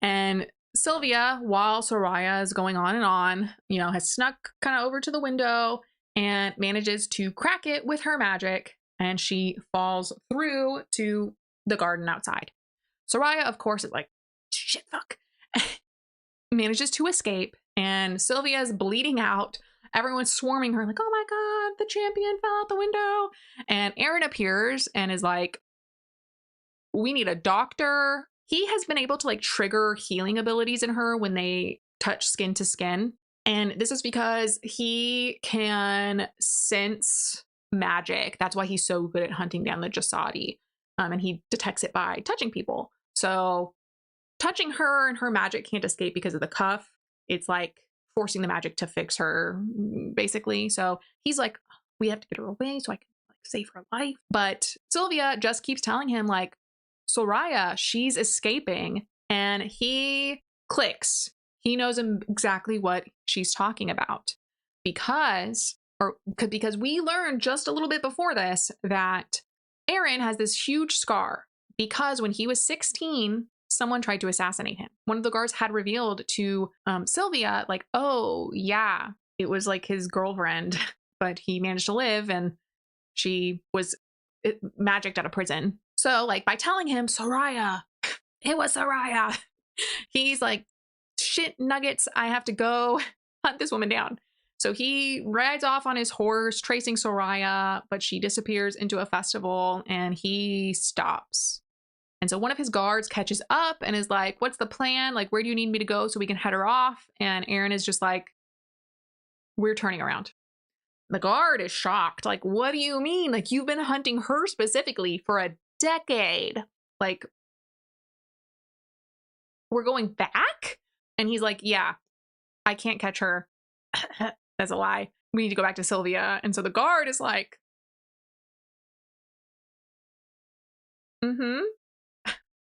Speaker 1: And Sylvia, while Soraya is going on and on, has snuck kind of over to the window and manages to crack it with her magic. And she falls through to the garden outside. Soraya, of course, is like, shit, fuck. Manages to escape. And Sylvia is bleeding out. Everyone's swarming her like, oh my God, the champion fell out the window. And Aaron appears and is like, we need a doctor. He has been able to like trigger healing abilities in her when they touch skin to skin. And this is because he can sense magic. That's why he's so good at hunting down the Jasadi. And he detects it by touching people. So touching her and her magic can't escape because of the cuff. It's like forcing the magic to fix her, basically. So he's like, we have to get her away so I can like save her life. But Sylvia just keeps telling him like, Soraya, she's escaping. And he clicks. He knows exactly what she's talking about because we learned just a little bit before this that Aaron has this huge scar because when he was 16, someone tried to assassinate him. One of the guards had revealed to Sylvia, like, oh, yeah, it was like his girlfriend, but he managed to live and she was magicked out of prison. So, like, by telling him, Soraya, it was Soraya, he's like, shit nuggets, I have to go hunt this woman down. So he rides off on his horse, tracing Soraya, but she disappears into a festival and he stops. And so one of his guards catches up and is like, what's the plan? Like, where do you need me to go so we can head her off? And Aaron is just like, we're turning around. The guard is shocked. Like, what do you mean? Like, you've been hunting her specifically for a decade. Like, we're going back? And he's like, yeah, I can't catch her. That's a lie. We need to go back to Sylvia. And so the guard is like,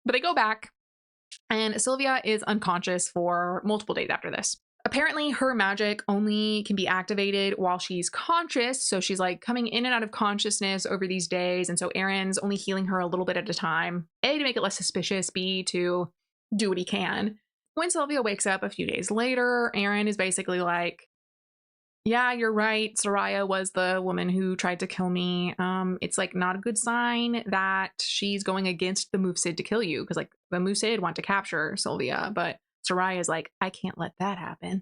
Speaker 1: But they go back and Sylvia is unconscious for multiple days after this. Apparently her magic only can be activated while she's conscious. So she's like coming in and out of consciousness over these days. And so Aaron's only healing her a little bit at a time. A, to make it less suspicious. B, to do what he can. When Sylvia wakes up a few days later, Aaron is basically like, yeah, you're right. Soraya was the woman who tried to kill me. It's like not a good sign that she's going against the Mufsid to kill you, because like the Mufsid want to capture Sylvia, but Soraya is like, I can't let that happen.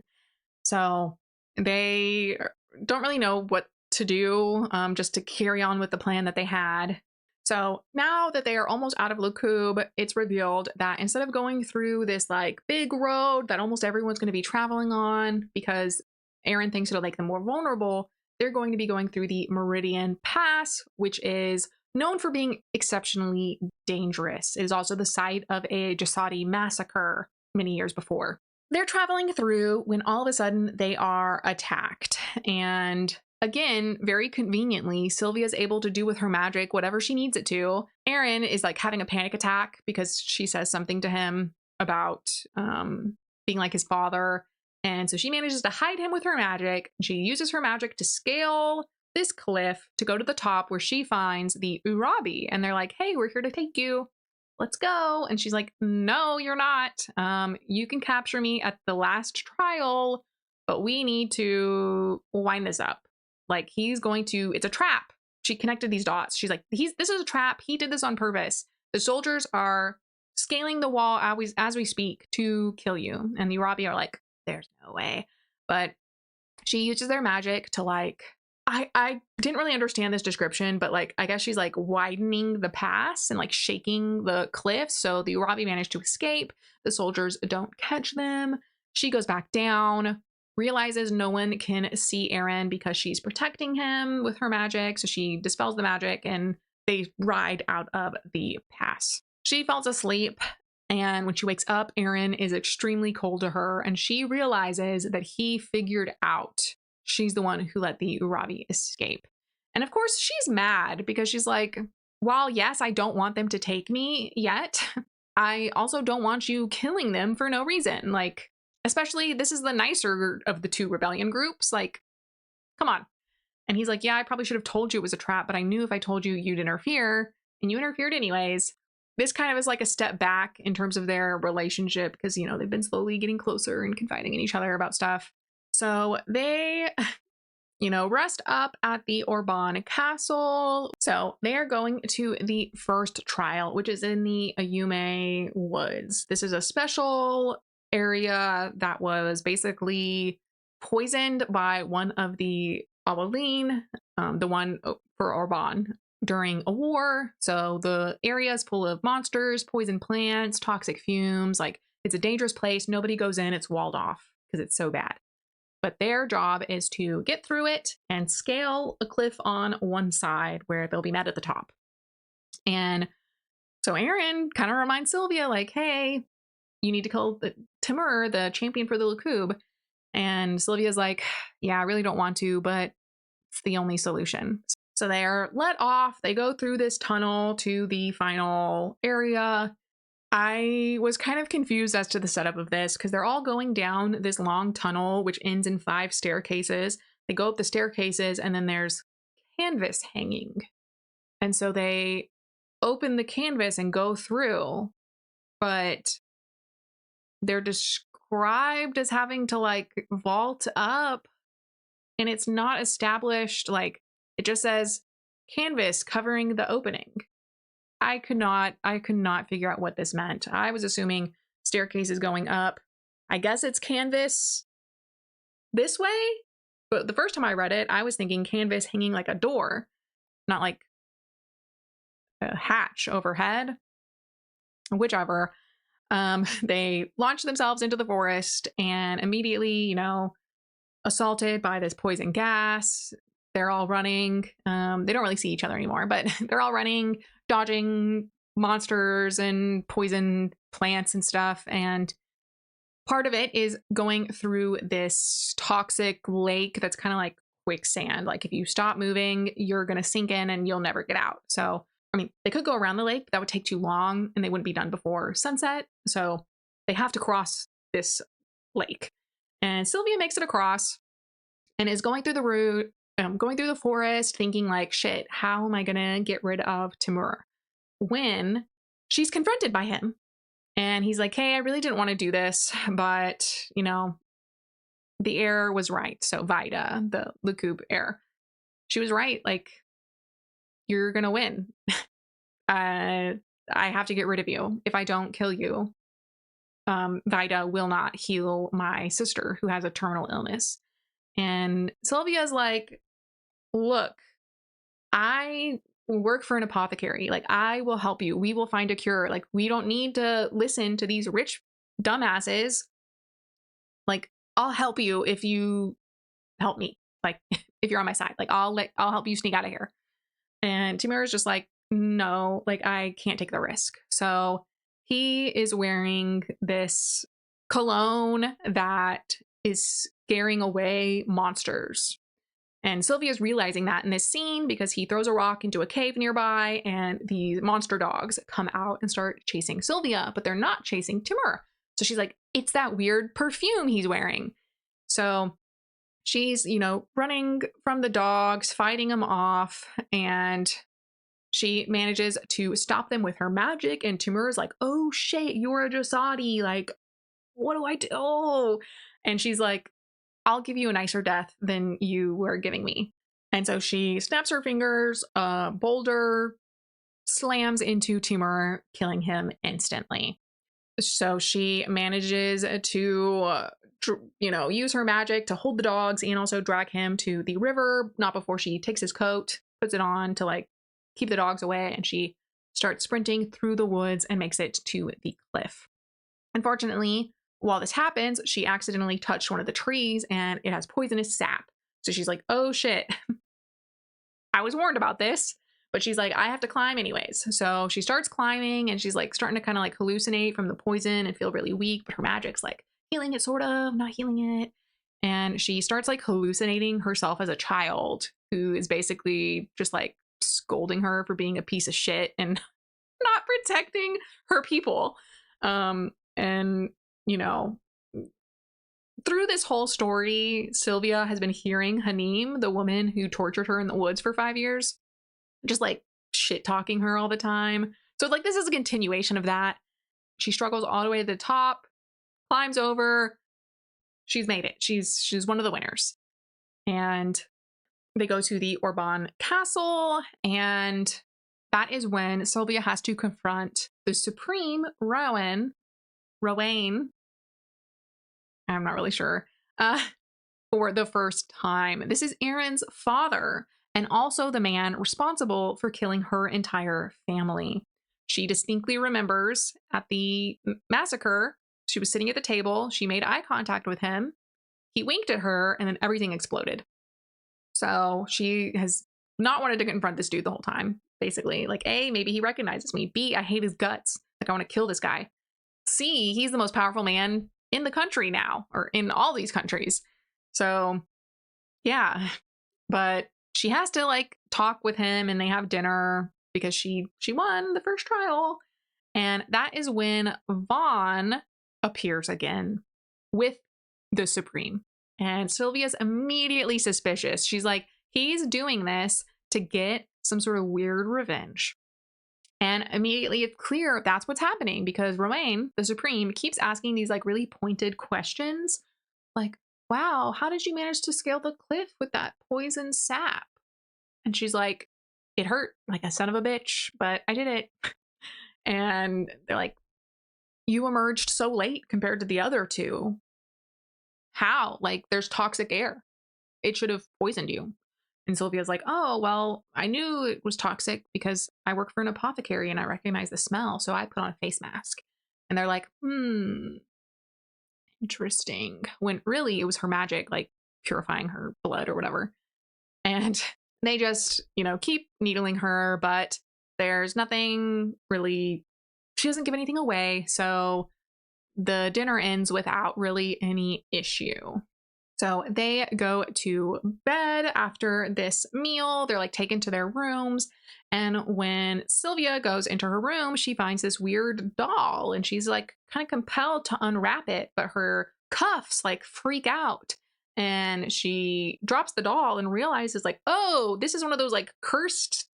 Speaker 1: So they don't really know what to do, just to carry on with the plan that they had. So now that they are almost out of Lukub, it's revealed that instead of going through this like big road that almost everyone's going to be traveling on, because Aaron thinks it'll make them more vulnerable, they're going to be going through the Meridian Pass, which is known for being exceptionally dangerous. It is also the site of a Jasadi massacre many years before. They're traveling through when all of a sudden they are attacked. And again, very conveniently, Sylvia's able to do with her magic whatever she needs it to. Aaron is like having a panic attack because she says something to him about being like his father. And so she manages to hide him with her magic. She uses her magic to scale this cliff to go to the top where she finds the Urabi. And they're like, hey, we're here to take you. let's go. And she's like, no, you're not. You can capture me at the last trial, but we need to wind this up. Like, he's going to, it's a trap. She connected these dots. She's like, this is a trap. He did this on purpose. The soldiers are scaling the wall as we speak to kill you. And the Urabi are like, there's no way. But she uses their magic to like, I didn't really understand this description, but like, I guess she's like widening the pass and like shaking the cliff. So the Urabi managed to escape. The soldiers don't catch them. She goes back down, realizes no one can see Aaron because she's protecting him with her magic. So she dispels the magic and they ride out of the pass. She falls asleep. And when she wakes up, Aaron is extremely cold to her, and she realizes that he figured out she's the one who let the Urabi escape. And of course, she's mad because she's like, while yes, I don't want them to take me yet, I also don't want you killing them for no reason. Like, especially this is the nicer of the two rebellion groups. Like, come on. And he's like, yeah, I probably should have told you it was a trap, but I knew if I told you, you'd interfere, and you interfered anyways. This kind of is like a step back in terms of their relationship because, you know, they've been slowly getting closer and confiding in each other about stuff. So they, you know, rest up at the Orban castle. So they are going to the first trial, which is in the Ayume woods. This is a special area that was basically poisoned by one of the Awalin, the one for Orban, during a war. So the area is full of monsters, poison plants, toxic fumes. Like, it's a dangerous place. Nobody goes in. It's walled off because it's so bad. But their job is to get through it and scale a cliff on one side where they'll be met at the top. And so Aaron kind of reminds Sylvia, like, hey, you need to kill Timur, the champion for the Lakub. And Sylvia's like, yeah, I really don't want to, but it's the only solution. So they're let off. They go through this tunnel to the final area. I was kind of confused as to the setup of this because they're all going down this long tunnel, which ends in 5 staircases. They go up the staircases and then there's canvas hanging. And so they open the canvas and go through, but they're described as having to like vault up, and it's not established. Like, it just says canvas covering the opening. I could not figure out what this meant. I was assuming staircases going up. I guess it's canvas this way, but the first time I read it, I was thinking canvas hanging like a door, not like a hatch overhead. Whichever. They launch themselves into the forest and immediately, you know, assaulted by this poison gas. They're all running. They don't really see each other anymore, but they're all running, dodging monsters and poison plants and stuff. And part of it is going through this toxic lake that's kind of like quicksand. Like, if you stop moving, you're going to sink in and you'll never get out. So, I mean, they could go around the lake, but that would take too long and they wouldn't be done before sunset. So they have to cross this lake. And Sylvia makes it across and is going through the route, going through the forest, thinking like, shit, how am I gonna get rid of Timur? When she's confronted by him. And he's like, hey, I really didn't want to do this, but, you know, the heir was right. So Vida, the Lakub heir, she was right. Like, you're gonna win. I have to get rid of you. If I don't kill you, Vida will not heal my sister who has a terminal illness. And Sylvia's like, look, I work for an apothecary. Like, I will help you. We will find a cure. Like, we don't need to listen to these rich dumbasses. Like, I'll help you if you help me. Like, if you're on my side, like, I'll help you sneak out of here. And Timur is just like, no, like, I can't take the risk. So he is wearing this cologne that is scaring away monsters. And Sylvia's realizing that in this scene because he throws a rock into a cave nearby and the monster dogs come out and start chasing Sylvia, but they're not chasing Timur. So she's like, it's that weird perfume he's wearing. So she's, you know, running from the dogs, fighting them off, and she manages to stop them with her magic, and Timur is like, oh shit, you're a Jasadi. Like, what do I do? And she's like, I'll give you a nicer death than you were giving me. And so she snaps her fingers, a boulder slams into Timur, killing him instantly. So she manages to, use her magic to hold the dogs and also drag him to the river, not before she takes his coat, puts it on to like keep the dogs away, and she starts sprinting through the woods and makes it to the cliff. Unfortunately, while this happens, she accidentally touched one of the trees and it has poisonous sap. So she's like, oh shit, I was warned about this. But she's like, I have to climb anyways. So she starts climbing and she's like starting to kind of like hallucinate from the poison and feel really weak, but her magic's like healing it, sort of, not healing it. And she starts like hallucinating herself as a child who is basically just like scolding her for being a piece of shit and not protecting her people. And, through this whole story, Sylvia has been hearing Hanim, the woman who tortured her in the woods for 5 years, just like shit talking her all the time. So like this is a continuation of that. She struggles all the way to the top, climbs over. She's made it. She's one of the winners. And they go to the Orban castle, and that is when Sylvia has to confront the Supreme Rowan. I'm not really sure. For the first time. This is Aaron's father, and also the man responsible for killing her entire family. She distinctly remembers at the massacre, she was sitting at the table, she made eye contact with him, he winked at her, and then everything exploded. So she has not wanted to confront this dude the whole time, basically. Like, A, maybe he recognizes me. B, I hate his guts. Like, I want to kill this guy. C, he's the most powerful man in the country now, or in all these countries. So, yeah. But she has to like talk with him, and they have dinner because she won the first trial. And that is when Vaughn appears again with the Supreme. And Sylvia's immediately suspicious. She's like, he's doing this to get some sort of weird revenge. And immediately it's clear that's what's happening, because Romain, the Supreme, keeps asking these like really pointed questions. Like, wow, how did you manage to scale the cliff with that poison sap? And she's like, it hurt like a son of a bitch, but I did it. And they're like, you emerged so late compared to the other two. How? Like, there's toxic air. It should have poisoned you. And Sylvia's like, oh, well, I knew it was toxic because I work for an apothecary and I recognize the smell. So I put on a face mask. And they're like, interesting. When really it was her magic, like purifying her blood or whatever. And they just, keep needling her, but there's nothing really, she doesn't give anything away. So the dinner ends without really any issue. So they go to bed after this meal. They're like taken to their rooms. And when Sylvia goes into her room, she finds this weird doll, and she's like kind of compelled to unwrap it, but her cuffs like freak out. And she drops the doll and realizes like, oh, this is one of those like cursed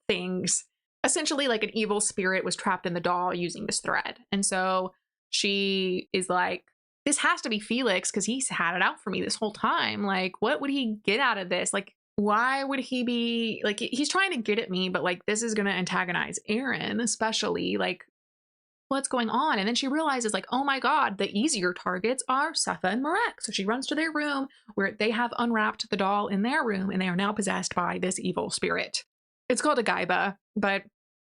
Speaker 1: things. Essentially like an evil spirit was trapped in the doll using this thread. And so she is like, this has to be Felix because he's had it out for me this whole time. Like, what would he get out of this? Like, why would he be like, he's trying to get at me, but like, this is going to antagonize Aaron, especially like, what's going on? And then she realizes like, oh my God, the easier targets are Safa and Marek. So she runs to their room where they have unwrapped the doll in their room, and they are now possessed by this evil spirit. It's called a Gaiba, but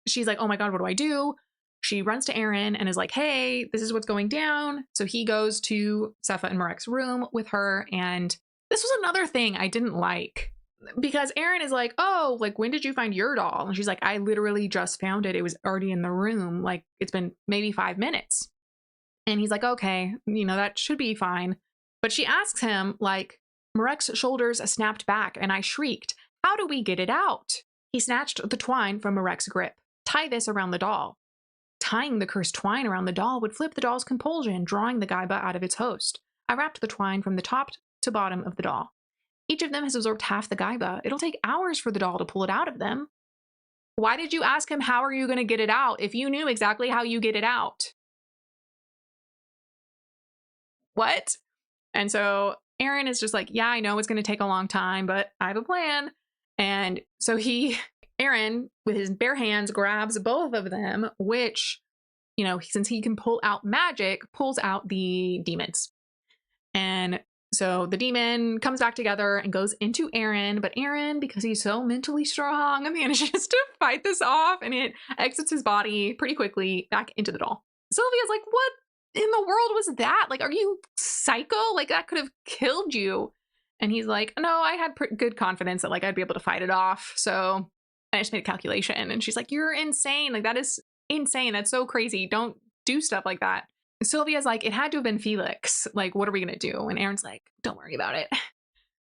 Speaker 1: she's like, oh my God, what do I do? She runs to Aaron and is like, hey, this is what's going down. So he goes to Safa and Marek's room with her. And this was another thing I didn't like, because Aaron is like, oh, like, when did you find your doll? And she's like, I literally just found it. It was already in the room. Like, it's been maybe 5 minutes. And he's like, okay, that should be fine. But she asks him, like, Marek's shoulders snapped back and I shrieked, how do we get it out? He snatched the twine from Marek's grip. Tie this around the doll. Tying the cursed twine around the doll would flip the doll's compulsion, drawing the Gaiba out of its host. I wrapped the twine from the top to bottom of the doll. Each of them has absorbed half the Gaiba. It'll take hours for the doll to pull it out of them. Why did you ask him, how are you going to get it out, if you knew exactly how you get it out? What? And so Aaron is just like, yeah, I know it's going to take a long time, but I have a plan. And so Aaron, with his bare hands, grabs both of them, which, you know, since he can pull out magic, pulls out the demons. And so the demon comes back together and goes into Aaron, but Aaron, because he's so mentally strong, manages to fight this off, and it exits his body pretty quickly back into the doll. Sylvia's like, what in the world was that? Like, are you psycho? Like, that could have killed you. And he's like, no, I had good confidence that like I'd be able to fight it off. So I just made a calculation. And she's like, you're insane. Like, that is insane. That's so crazy. Don't do stuff like that. Sylvia's like, it had to have been Felix. Like, what are we going to do? And Aaron's like, don't worry about it.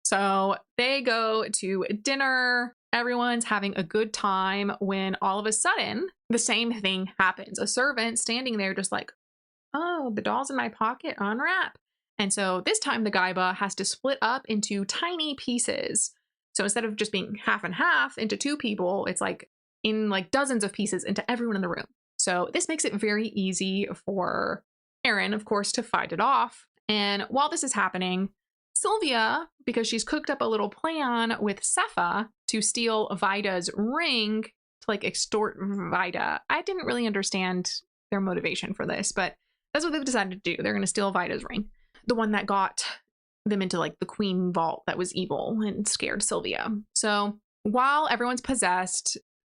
Speaker 1: So they go to dinner. Everyone's having a good time when all of a sudden the same thing happens. A servant standing there just like, oh, the doll's in my pocket, unwrap. And so this time the Gaiba has to split up into tiny pieces. So instead of just being half and half into two people, it's like in like dozens of pieces into everyone in the room. So this makes it very easy for Aaron, of course, to fight it off. And while this is happening, Sylvia, because she's cooked up a little plan with Sepha to steal Vida's ring to like extort Vida. I didn't really understand their motivation for this, but that's what they've decided to do. They're going to steal Vida's ring, the one that got them into like the queen vault that was evil and scared Sylvia. So while everyone's possessed,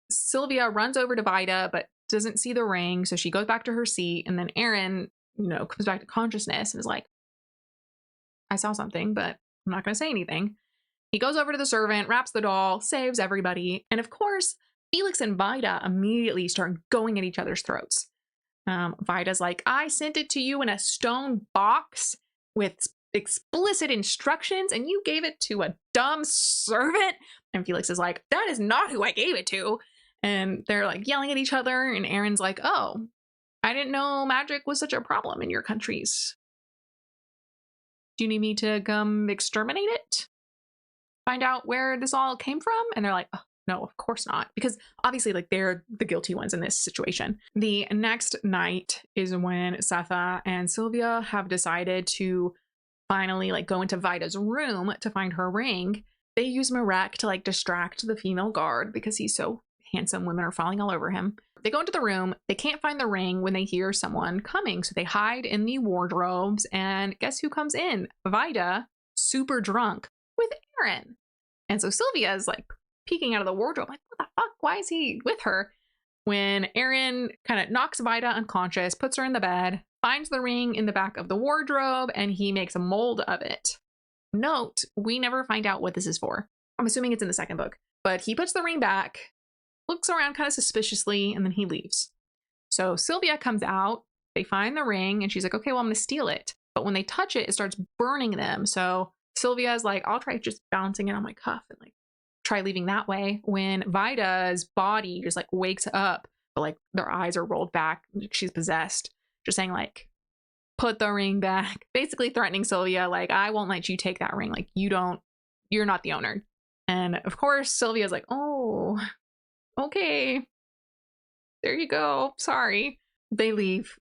Speaker 1: Sylvia runs over to Vida, but doesn't see the ring. So she goes back to her seat, and then Aaron, you know, comes back to consciousness and is like, I saw something, but I'm not going to say anything. He goes over to the servant, wraps the doll, saves everybody. And of course, Felix and Vida immediately start going at each other's throats. Vida's like, I sent it to you in a stone box with explicit instructions, and you gave it to a dumb servant. And Felix is like, that is not who I gave it to. And they're like yelling at each other. And Aaron's like, oh, I didn't know magic was such a problem in your countries. Do you need me to come exterminate it? Find out where this all came from? And they're like, oh, no, of course not. Because obviously, like, they're the guilty ones in this situation. The next night is when Sepha and Sylvia have decided to finally, like, go into Vida's room to find her ring. They use Marek to, like, distract the female guard because he's so handsome. Women are falling all over him. They go into the room. They can't find the ring when they hear someone coming. So they hide in the wardrobes. And guess who comes in? Vida, super drunk, with Aaron. And so Sylvia is, like, peeking out of the wardrobe, like, what the fuck? Why is he with her? When Aaron kind of knocks Vida unconscious, puts her in the bed, finds the ring in the back of the wardrobe, and he makes a mold of it. Note, we never find out what this is for. I'm assuming it's in the second book. But he puts the ring back, looks around kind of suspiciously, and then he leaves. So Sylvia comes out, they find the ring, and she's like, okay, well, I'm going to steal it. But when they touch it, it starts burning them. So Sylvia's like, I'll try just balancing it on my cuff and like try leaving that way. When Vida's body just like wakes up, but like their eyes are rolled back, she's possessed, just saying like, put the ring back, basically threatening Sylvia, like, I won't let you take that ring. Like, you're not the owner. And of course, Sylvia's like, oh, okay, there you go. Sorry. They leave,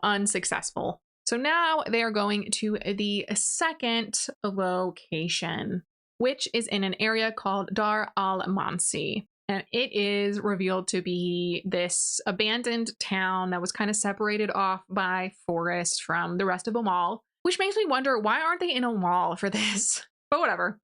Speaker 1: unsuccessful. So now they are going to the second location, which is in an area called Dar al-Mansi. And it is revealed to be this abandoned town that was kind of separated off by forest from the rest of the mall, which makes me wonder, why aren't they in a mall for this? But whatever.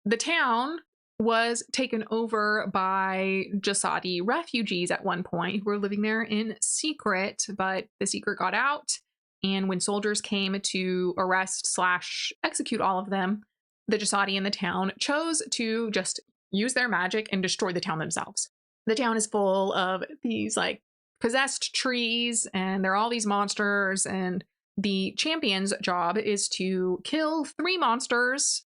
Speaker 1: The town was taken over by Jasadi refugees at one point who were living there in secret, but the secret got out. And when soldiers came to arrest/execute all of them, the Jasadi in the town chose to just use their magic and destroy the town themselves. The town is full of these like possessed trees, and there are all these monsters, and the champion's job is to kill 3 monsters,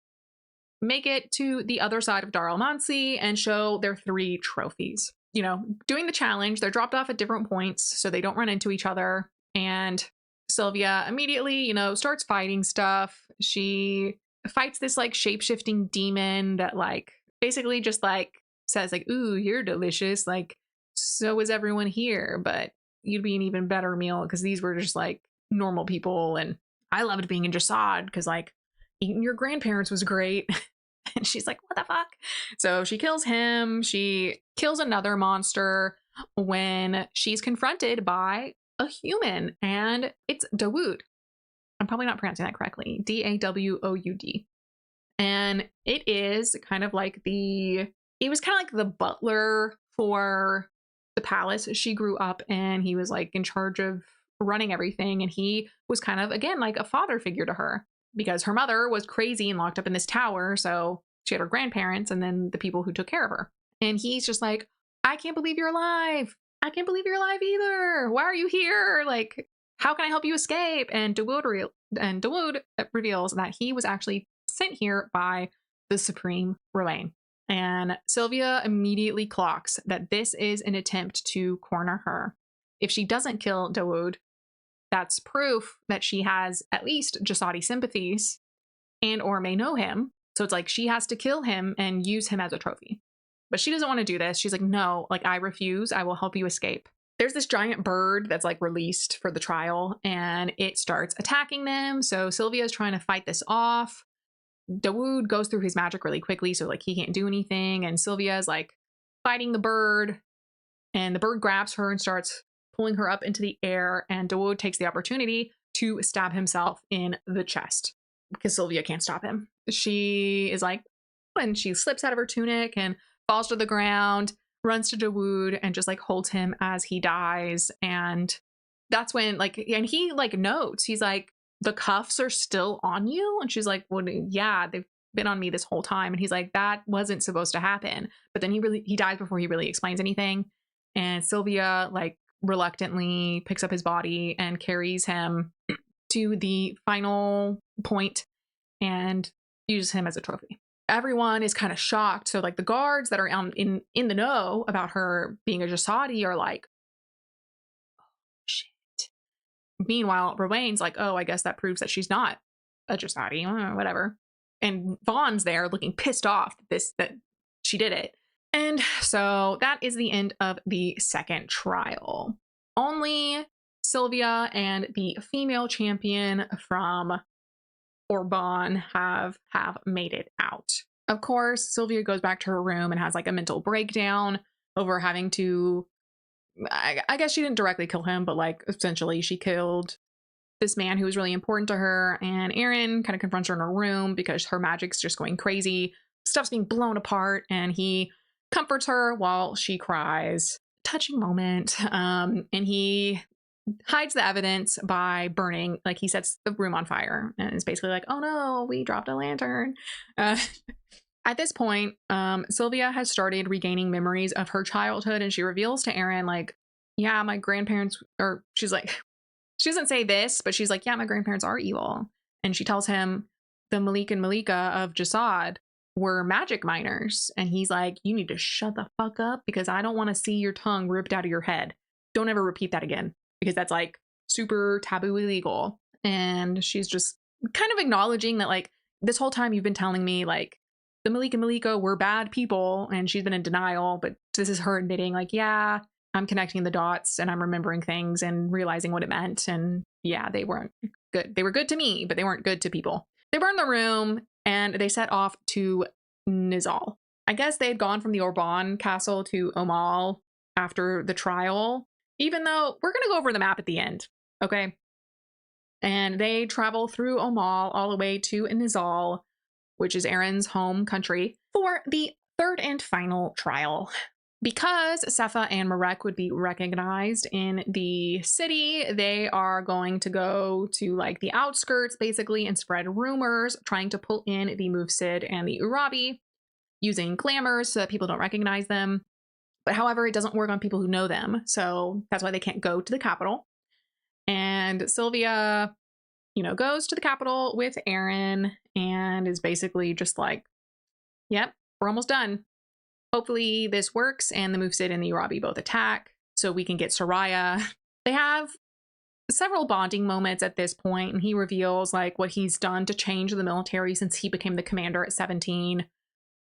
Speaker 1: make it to the other side of Dar al-Mansi, and show their 3 trophies. Doing the challenge, they're dropped off at different points so they don't run into each other. And Sylvia immediately, starts fighting stuff. She fights this like shape-shifting demon that like basically just like says like, ooh, you're delicious, like so is everyone here, but you'd be an even better meal because these were just like normal people. And I loved being in Jasad because like eating your grandparents was great. And she's like, what the fuck? So she kills him. She kills another monster when she's confronted by a human, and it's Dawood. I'm probably not pronouncing that correctly. Dawoud. And it is kind of like it was kind of like the butler for the palace she grew up in. He was like in charge of running everything. And he was kind of, again, like a father figure to her because her mother was crazy and locked up in this tower. So she had her grandparents and then the people who took care of her. And he's just like, I can't believe you're alive. I can't believe you're alive either. Why are you here? Like, how can I help you escape? And Dawood reveals that he was actually sent here by the Supreme Rowan. And Sylvia immediately clocks that this is an attempt to corner her. If she doesn't kill Dawood, that's proof that she has at least Jasadi sympathies and or may know him. So it's like she has to kill him and use him as a trophy. But she doesn't want to do this. She's like, no, like I refuse. I will help you escape. There's this giant bird that's like released for the trial and it starts attacking them. So Sylvia is trying to fight this off. Dawood goes through his magic really quickly, so like he can't do anything. And Sylvia is like fighting the bird, and the bird grabs her and starts pulling her up into the air. And Dawood takes the opportunity to stab himself in the chest because Sylvia can't stop him. She is like, and she slips out of her tunic and falls to the ground, runs to Dawood and just like holds him as he dies. And that's when like, and he like notes, he's like, the cuffs are still on you? And she's like, well, yeah, they've been on me this whole time. And he's like, that wasn't supposed to happen. But then he dies before he really explains anything. And Sylvia like reluctantly picks up his body and carries him to the final point and uses him as a trophy. Everyone is kind of shocked. So like the guards that are in the know about her being a Jasadi are like, oh, shit. Meanwhile, Rowan's like, oh, I guess that proves that she's not a Jasadi, whatever. And Vaughn's there looking pissed off that she did it. And so that is the end of the second trial. Only Sylvia and the female champion from Orban have made it out. Of course, Sylvia goes back to her room and has like a mental breakdown over having to, I guess she didn't directly kill him, but like essentially she killed this man who was really important to her. And Aaron kind of confronts her in her room because her magic's just going crazy. Stuff's being blown apart, and he comforts her while she cries. Touching moment. And he hides the evidence by burning, like he sets the room on fire and is basically like, oh no, we dropped a lantern. At this point, Sylvia has started regaining memories of her childhood, and she reveals to Aaron, like, yeah, my grandparents, or she's like, she doesn't say this, but she's like, yeah, my grandparents are evil. And she tells him the Malik and Malika of Jasad were magic miners. And he's like, you need to shut the fuck up because I don't want to see your tongue ripped out of your head. Don't ever repeat that again because that's like super taboo illegal. And she's just kind of acknowledging that like this whole time you've been telling me like the Malik and Malika were bad people, and she's been in denial, but this is her admitting like, yeah, I'm connecting the dots and I'm remembering things and realizing what it meant. And yeah, they weren't good. They were good to me, but they weren't good to people. They burned the room and they set off to Nizal. I guess they had gone from the Orban castle to Omal after the trial, even though we're going to go over the map at the end. Okay. And they travel through Omal all the way to Nizal, which is Aaron's home country, for the third and final trial. Because Sefa and Marek would be recognized in the city, they are going to go to like the outskirts basically and spread rumors, trying to pull in the Mufsid and the Urabi using glamours so that people don't recognize them. But however, it doesn't work on people who know them. So that's why they can't go to the capital. And Sylvia, goes to the capital with Aaron and is basically just like, yep, we're almost done. Hopefully this works and the Mufsid and the Urabi both attack so we can get Soraya. They have several bonding moments at this point, and he reveals like what he's done to change the military since he became the commander at 17.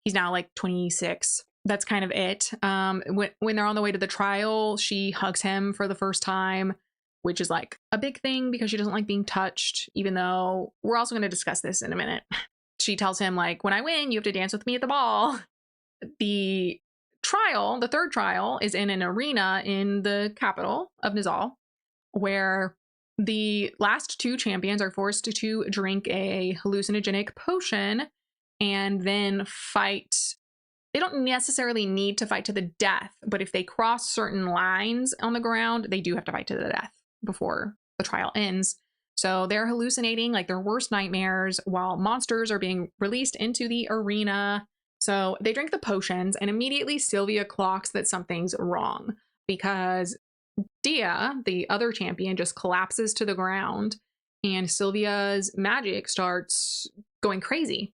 Speaker 1: He's now like 26. that's kind of it. When they're on the way to the trial, she hugs him for the first time, which is like a big thing because she doesn't like being touched, even though we're also going to discuss this in a minute. She tells him, like, when I win, you have to dance with me at the ball. The trial, the third trial, is in an arena in the capital of Nizal, where the last two champions are forced to drink a hallucinogenic potion and then fight. They don't necessarily need to fight to the death, but if they cross certain lines on the ground, they do have to fight to the death before the trial ends. So they're hallucinating like their worst nightmares while monsters are being released into the arena. So they drink the potions, and immediately Sylvia clocks that something's wrong because Dia, the other champion, just collapses to the ground, and Sylvia's magic starts going crazy.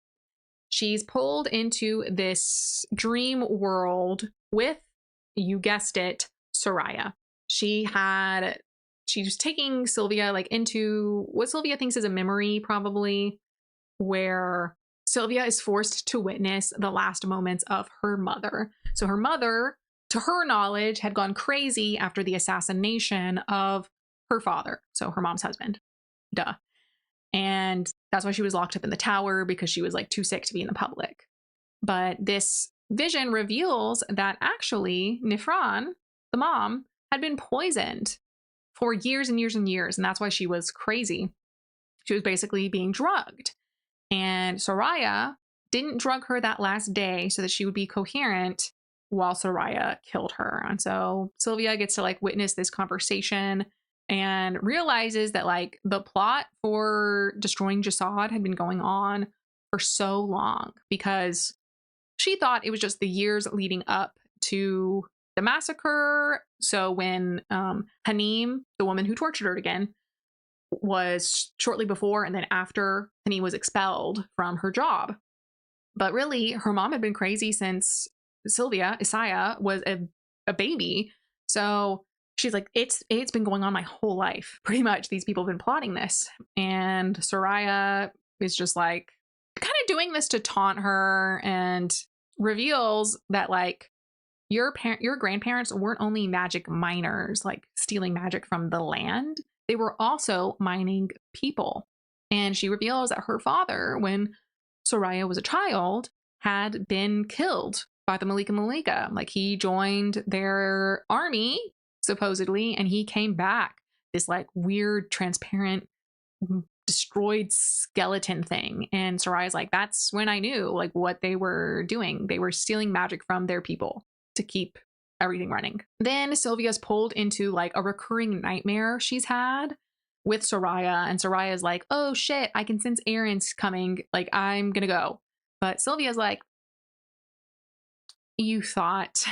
Speaker 1: She's pulled into this dream world with, you guessed it, Soraya. She was taking Sylvia like into what Sylvia thinks is a memory, probably, where Sylvia is forced to witness the last moments of her mother. So her mother, to her knowledge, had gone crazy after the assassination of her father, so her mom's husband. Duh. And that's why she was locked up in the tower, because she was like too sick to be in the public. But this vision reveals that actually Nifran, the mom, had been poisoned for years and years and years. And that's why she was crazy. She was basically being drugged. And Soraya didn't drug her that last day so that she would be coherent while Soraya killed her. And so Sylvia gets to like witness this conversation and realizes that like the plot for destroying Jasad had been going on for so long, because she thought it was just the years leading up to the massacre. So when Hanim, the woman who tortured her again, was shortly before and then after Hanim was expelled from her job. But really, her mom had been crazy since Isaiah was a baby. So she's like, it's been going on my whole life. Pretty much, these people have been plotting this. And Soraya is just like kind of doing this to taunt her, and reveals that like your grandparents weren't only magic miners, like stealing magic from the land. They were also mining people. And she reveals that her father, when Soraya was a child, had been killed by the Malika. Like, he joined their army, supposedly, and he came back this like weird, transparent, destroyed skeleton thing. And Soraya's like, that's when I knew like what they were doing. They were stealing magic from their people to keep everything running. Then Sylvia's pulled into like a recurring nightmare she's had with Soraya, and Soraya's like, oh shit, I can sense Aaron's coming, like I'm gonna go. But Sylvia's like, you thought,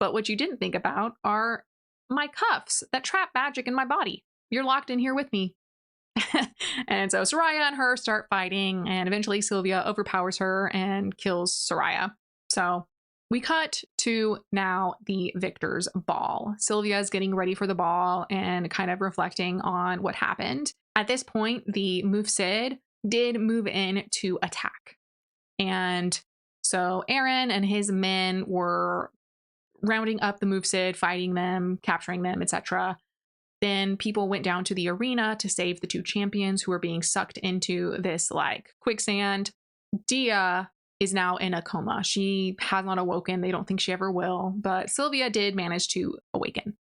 Speaker 1: but what you didn't think about are my cuffs that trap magic in my body. You're locked in here with me. And so Soraya and her start fighting, and eventually Sylvia overpowers her and kills Soraya. So we cut to now the victor's ball. Sylvia's getting ready for the ball and kind of reflecting on what happened. At this point, the Mufsid did move in to attack. And so Aaron and his men were rounding up the Mufsid, fighting them, capturing them, etc. Then people went down to the arena to save the two champions who were being sucked into this like quicksand. Dia is now in a coma. She has not awoken. They don't think she ever will, but Sylvia did manage to awaken.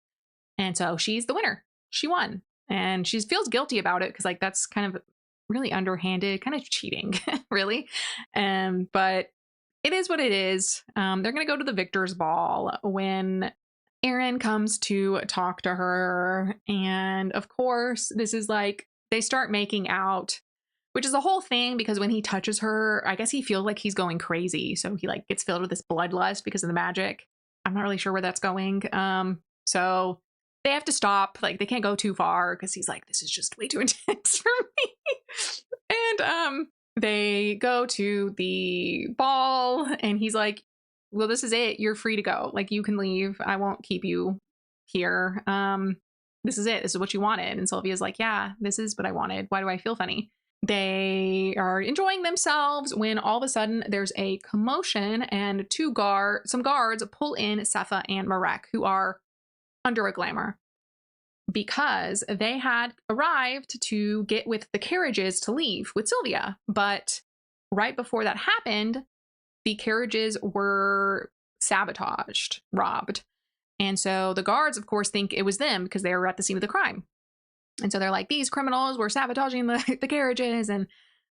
Speaker 1: And so she's the winner. She won. And she feels guilty about it because like that's kind of really underhanded, kind of cheating, really. But it is what it is. They're going to go to the victor's ball when Aaron comes to talk to her. And of course, this is like, they start making out, which is a whole thing because when he touches her, I guess he feels like he's going crazy. So he like gets filled with this bloodlust because of the magic. I'm not really sure where that's going. So they have to stop. Like, they can't go too far because he's like, this is just way too intense for me. And they go to the ball and he's like, well, this is it. You're free to go. Like, you can leave. I won't keep you here. This is it. This is what you wanted. And Sylvia's like, yeah, this is what I wanted. Why do I feel funny? they are enjoying themselves when all of a sudden there's a commotion and some guards pull in Sepha and Marek, who are under a glamour because they had arrived to get with the carriages to leave with Sylvia. But right before that happened, the carriages were sabotaged, robbed. And so the guards, of course, think it was them because they were at the scene of the crime. And so they're like, these criminals were sabotaging the carriages. And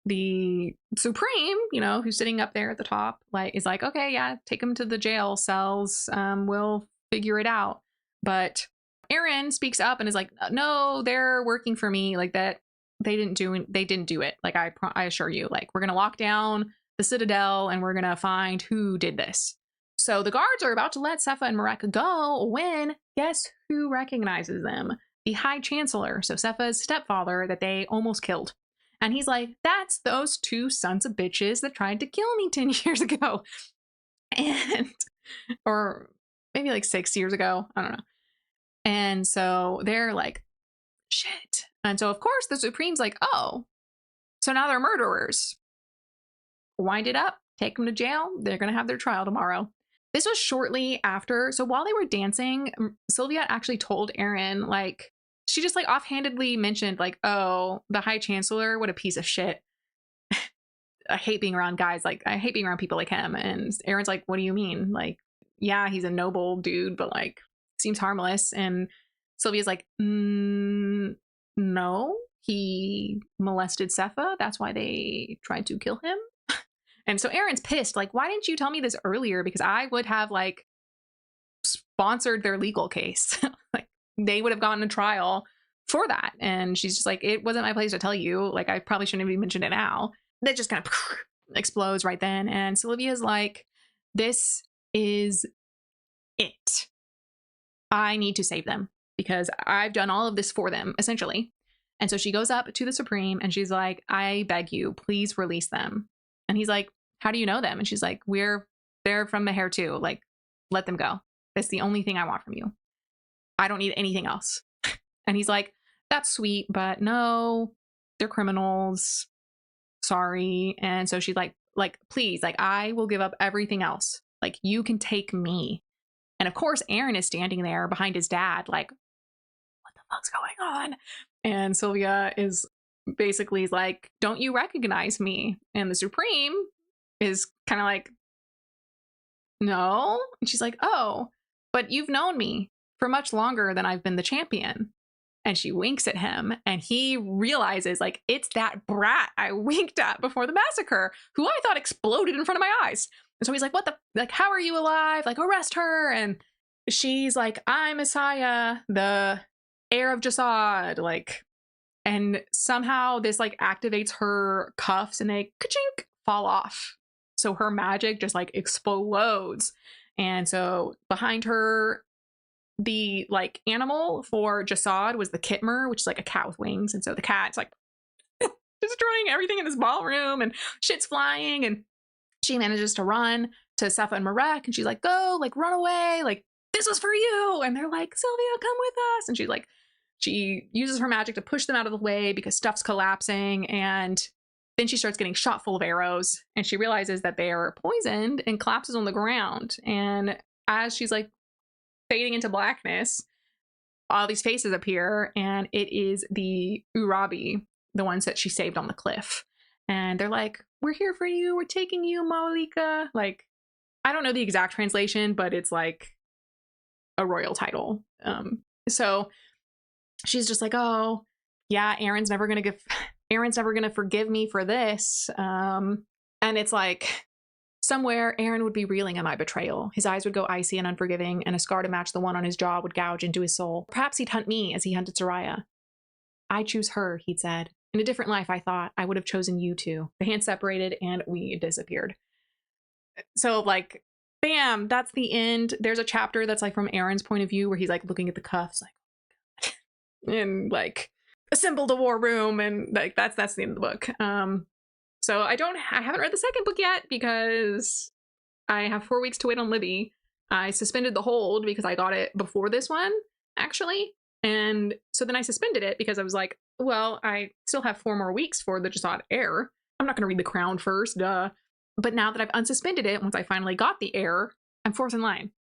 Speaker 1: the Supreme, who's sitting up there at the top, is like, okay, yeah, take them to the jail cells. We'll figure it out. But Aaron speaks up and is like, no, they're working for me. Like that, they didn't do it. Like I assure you, like we're gonna lock down the Citadel and we're gonna find who did this. So the guards are about to let Sepha and Marek go when guess who recognizes them? The High Chancellor, so Sepha's stepfather that they almost killed. And he's like, that's those two sons of bitches that tried to kill me 10 years ago. Or maybe like 6 years ago. I don't know. And so they're like, shit. And so, of course, the Supreme's like, oh, so now they're murderers. Wind it up, take them to jail. They're going to have their trial tomorrow. This was shortly after. So while they were dancing, Sylvia actually told Aaron, she just offhandedly mentioned, oh, the High Chancellor, what a piece of shit. I hate being around guys. I hate being around people like him. And Aaron's like, what do you mean? Yeah, he's a noble dude, but seems harmless. And Sylvia's like, no, he molested Sepha. That's why they tried to kill him. And so Aaron's pissed. Why didn't you tell me this earlier? Because I would have sponsored their legal case. They would have gotten a trial for that. And she's just like, it wasn't my place to tell you. I probably shouldn't have even mentioned it now. That just kind of explodes right then. And Sylvia's like, this is it. I need to save them because I've done all of this for them, essentially. And so she goes up to the Supreme and she's like, I beg you, please release them. And he's like, how do you know them? And she's like, they're from Mahare too. Let them go. That's the only thing I want from you. I don't need anything else. And he's like, that's sweet, but no, they're criminals. Sorry. And so she's like, please, I will give up everything else. You can take me. And of course, Aaron is standing there behind his dad, what the fuck's going on? And Sylvia is basically like, don't you recognize me? And the Supreme is kind of like, no. And she's like, oh, but you've known me for much longer than I've been the champion. And she winks at him and he realizes it's that brat I winked at before the massacre, who I thought exploded in front of my eyes. And so he's like, what the, how are you alive? Arrest her. And she's like, I'm Messiah, the heir of Jasad. And somehow this activates her cuffs and they ka-chink fall off. So her magic just explodes. And so behind her, the animal for Jasad was the Kitmer, which is a cat with wings. And so the cat's destroying everything in this ballroom and shit's flying. And she manages to run to Sepha and Marek and she's like, go, run away. This was for you. And they're like, Sylvia, come with us. And she's she uses her magic to push them out of the way because stuff's collapsing. And then she starts getting shot full of arrows and she realizes that they are poisoned and collapses on the ground. And as she's fading into blackness, all these faces appear and it is the Urabi, the ones that she saved on the cliff. And they're like, we're here for you. We're taking you, Malika. I don't know the exact translation, but it's a royal title. So she's just like, oh yeah, Aaron's never going to forgive me for this. And it's somewhere Aaron would be reeling at my betrayal. His eyes would go icy and unforgiving, and a scar to match the one on his jaw would gouge into his soul. Perhaps he'd hunt me as he hunted Soraya. I choose her, he'd said. In a different life, I thought, I would have chosen you two. The hands separated and we disappeared. So bam, that's the end. There's a chapter that's from Aaron's point of view where he's looking at the cuffs and assembled a war room, and that's the end of the book. So I haven't read the second book yet because I have 4 weeks to wait on Libby. I suspended the hold because I got it before this one, actually. And so then I suspended it because I was like, well, I still have 4 more weeks for the Jasad heir. I'm not going to read The Crown first, duh. But now that I've unsuspended it, once I finally got the heir, I'm fourth in line.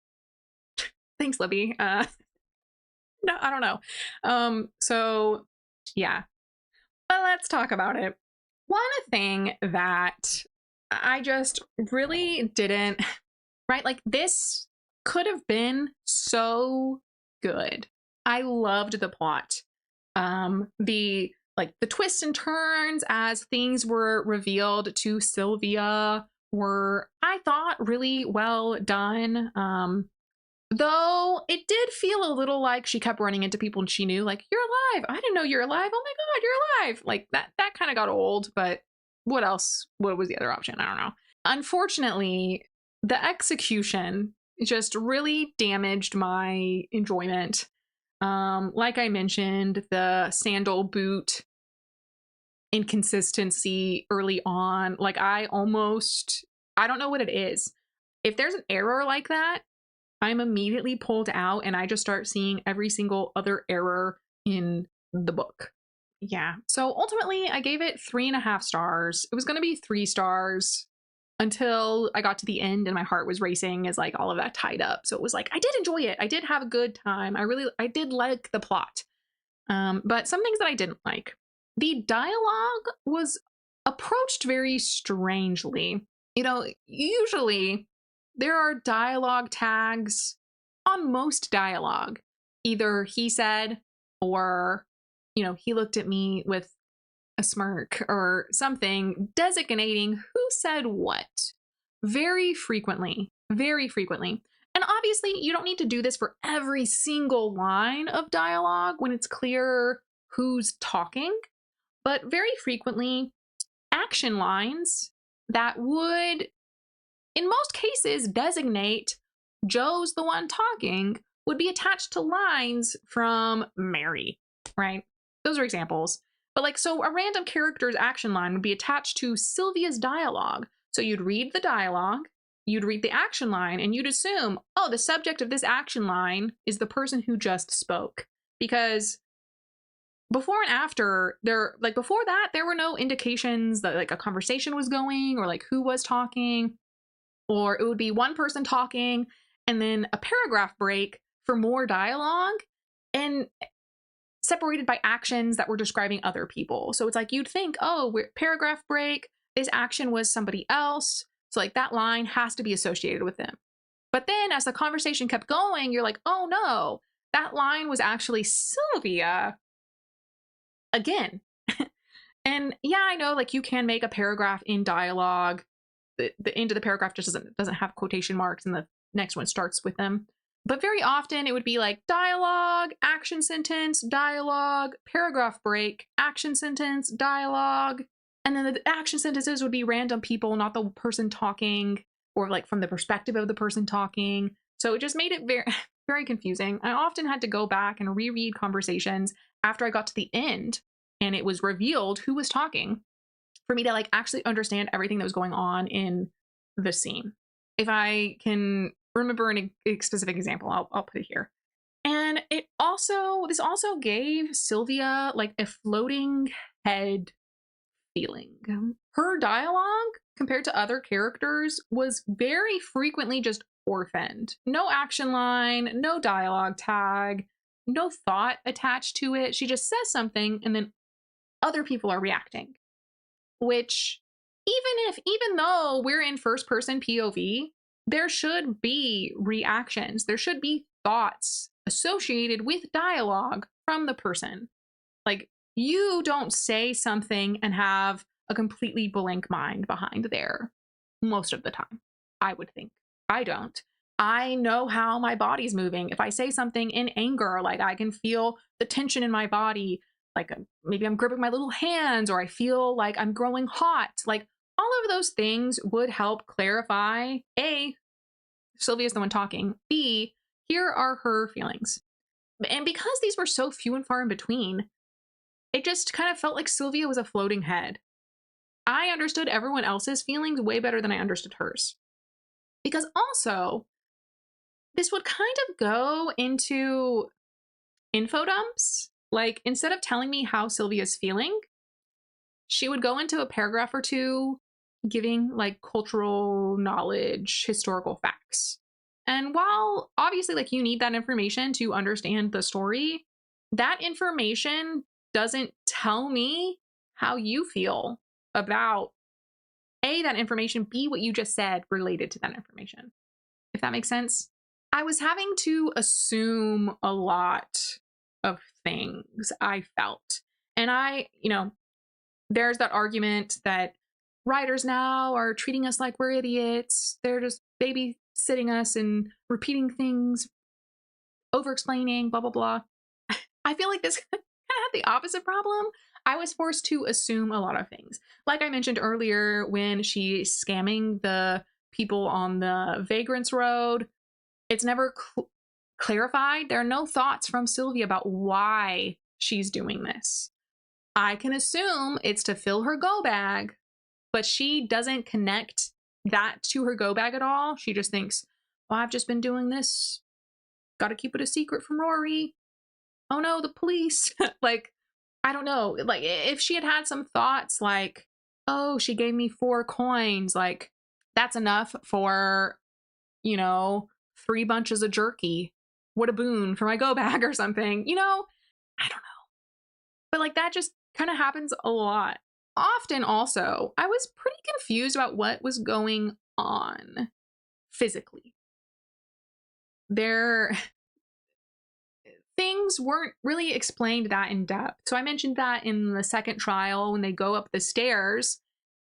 Speaker 1: Thanks, Libby. No, I don't know. So yeah, but let's talk about it. One thing that I just really didn't, right? Like, this could have been so good. I loved the plot. The twists and turns as things were revealed to Sylvia were, I thought, really well done. Though it did feel a little like she kept running into people and she knew, like, you're alive. I didn't know you're alive. Oh my God, you're alive. Like, that kind of got old, but what else? What was the other option? I don't know. Unfortunately, the execution just really damaged my enjoyment. Like I mentioned, the sandal boot inconsistency early on, like, I don't know what it is. If there's an error like that, I'm immediately pulled out and I just start seeing every single other error in the book. Yeah. So ultimately, I gave it 3.5 stars. It was going to be 3 stars until I got to the end and my heart was racing as, like, all of that tied up. So it was like, I did enjoy it. I did have a good time. I did like the plot. But some things that I didn't like. The dialogue was approached very strangely. You know, usually there are dialogue tags on most dialogue. Either he said, or, he looked at me with a smirk or something, designating who said what very frequently, very frequently. And obviously, you don't need to do this for every single line of dialogue when it's clear who's talking, but very frequently, action lines that would, in most cases, designate Joe's the one talking would be attached to lines from Mary, right? Those are examples. But, like, so a random character's action line would be attached to Sylvia's dialogue. So you'd read the dialogue, you'd read the action line, and you'd assume, oh, the subject of this action line is the person who just spoke. Because before and after, before that, there were no indications that, like, a conversation was going or, like, who was talking. Or it would be one person talking and then a paragraph break for more dialogue and separated by actions that were describing other people. So it's like, you'd think, oh, paragraph break, this action was somebody else. So, like, that line has to be associated with them. But then as the conversation kept going, you're like, oh no, that line was actually Sylvia again. And yeah, I know, like, you can make a paragraph in dialogue. The end of the paragraph just doesn't have quotation marks and the next one starts with them. But very often it would be like dialogue, action sentence, dialogue, paragraph break, action sentence, dialogue. And then the action sentences would be random people, not the person talking, or, like, from the perspective of the person talking. So it just made it very, very confusing. I often had to go back and reread conversations after I got to the end and it was revealed who was talking for me to, like, actually understand everything that was going on in the scene. If I can remember a specific example, I'll put it here. And this also gave Sylvia, like, a floating head feeling. Her dialogue compared to other characters was very frequently just orphaned. No action line, no dialogue tag, no thought attached to it. She just says something and then other people are reacting. Which, even though we're in first person POV, there should be reactions. There should be thoughts associated with dialogue from the person. Like, you don't say something and have a completely blank mind behind there most of the time, I would think. I don't. I know how my body's moving. If I say something in anger, like, I can feel the tension in my body. Like, maybe I'm gripping my little hands, or I feel like I'm growing hot. Like, all of those things would help clarify, A, Sylvia's the one talking. B, here are her feelings. And because these were so few and far in between, it just kind of felt like Sylvia was a floating head. I understood everyone else's feelings way better than I understood hers. Because also, this would kind of go into info dumps Like, instead of telling me how Sylvia's feeling, she would go into a paragraph or two giving like cultural knowledge, historical facts. And while obviously like you need that information to understand the story, that information doesn't tell me how you feel about A, that information, B, what you just said related to that information. If that makes sense. I was having to assume a lot of things, I felt. And there's that argument that writers now are treating us like we're idiots. They're just babysitting us and repeating things, over explaining, blah, blah, blah. I feel like this kind of had the opposite problem. I was forced to assume a lot of things. Like I mentioned earlier, when she's scamming the people on the Vagrants Road, it's never clarified. There are no thoughts from Sylvia about why she's doing this. I can assume it's to fill her go bag, but she doesn't connect that to her go bag at all. She just thinks, well, I've just been doing this. Got to keep it a secret from Rory. Oh no, the police. Like, I don't know. Like, if she had had some thoughts like, oh, she gave me 4 coins, like, that's enough for, 3 bunches of jerky. What a boon for my go bag or something. I don't know. But like, that just kind of happens a lot. Often also, I was pretty confused about what was going on physically. Things weren't really explained that in depth. So I mentioned that in the second trial when they go up the stairs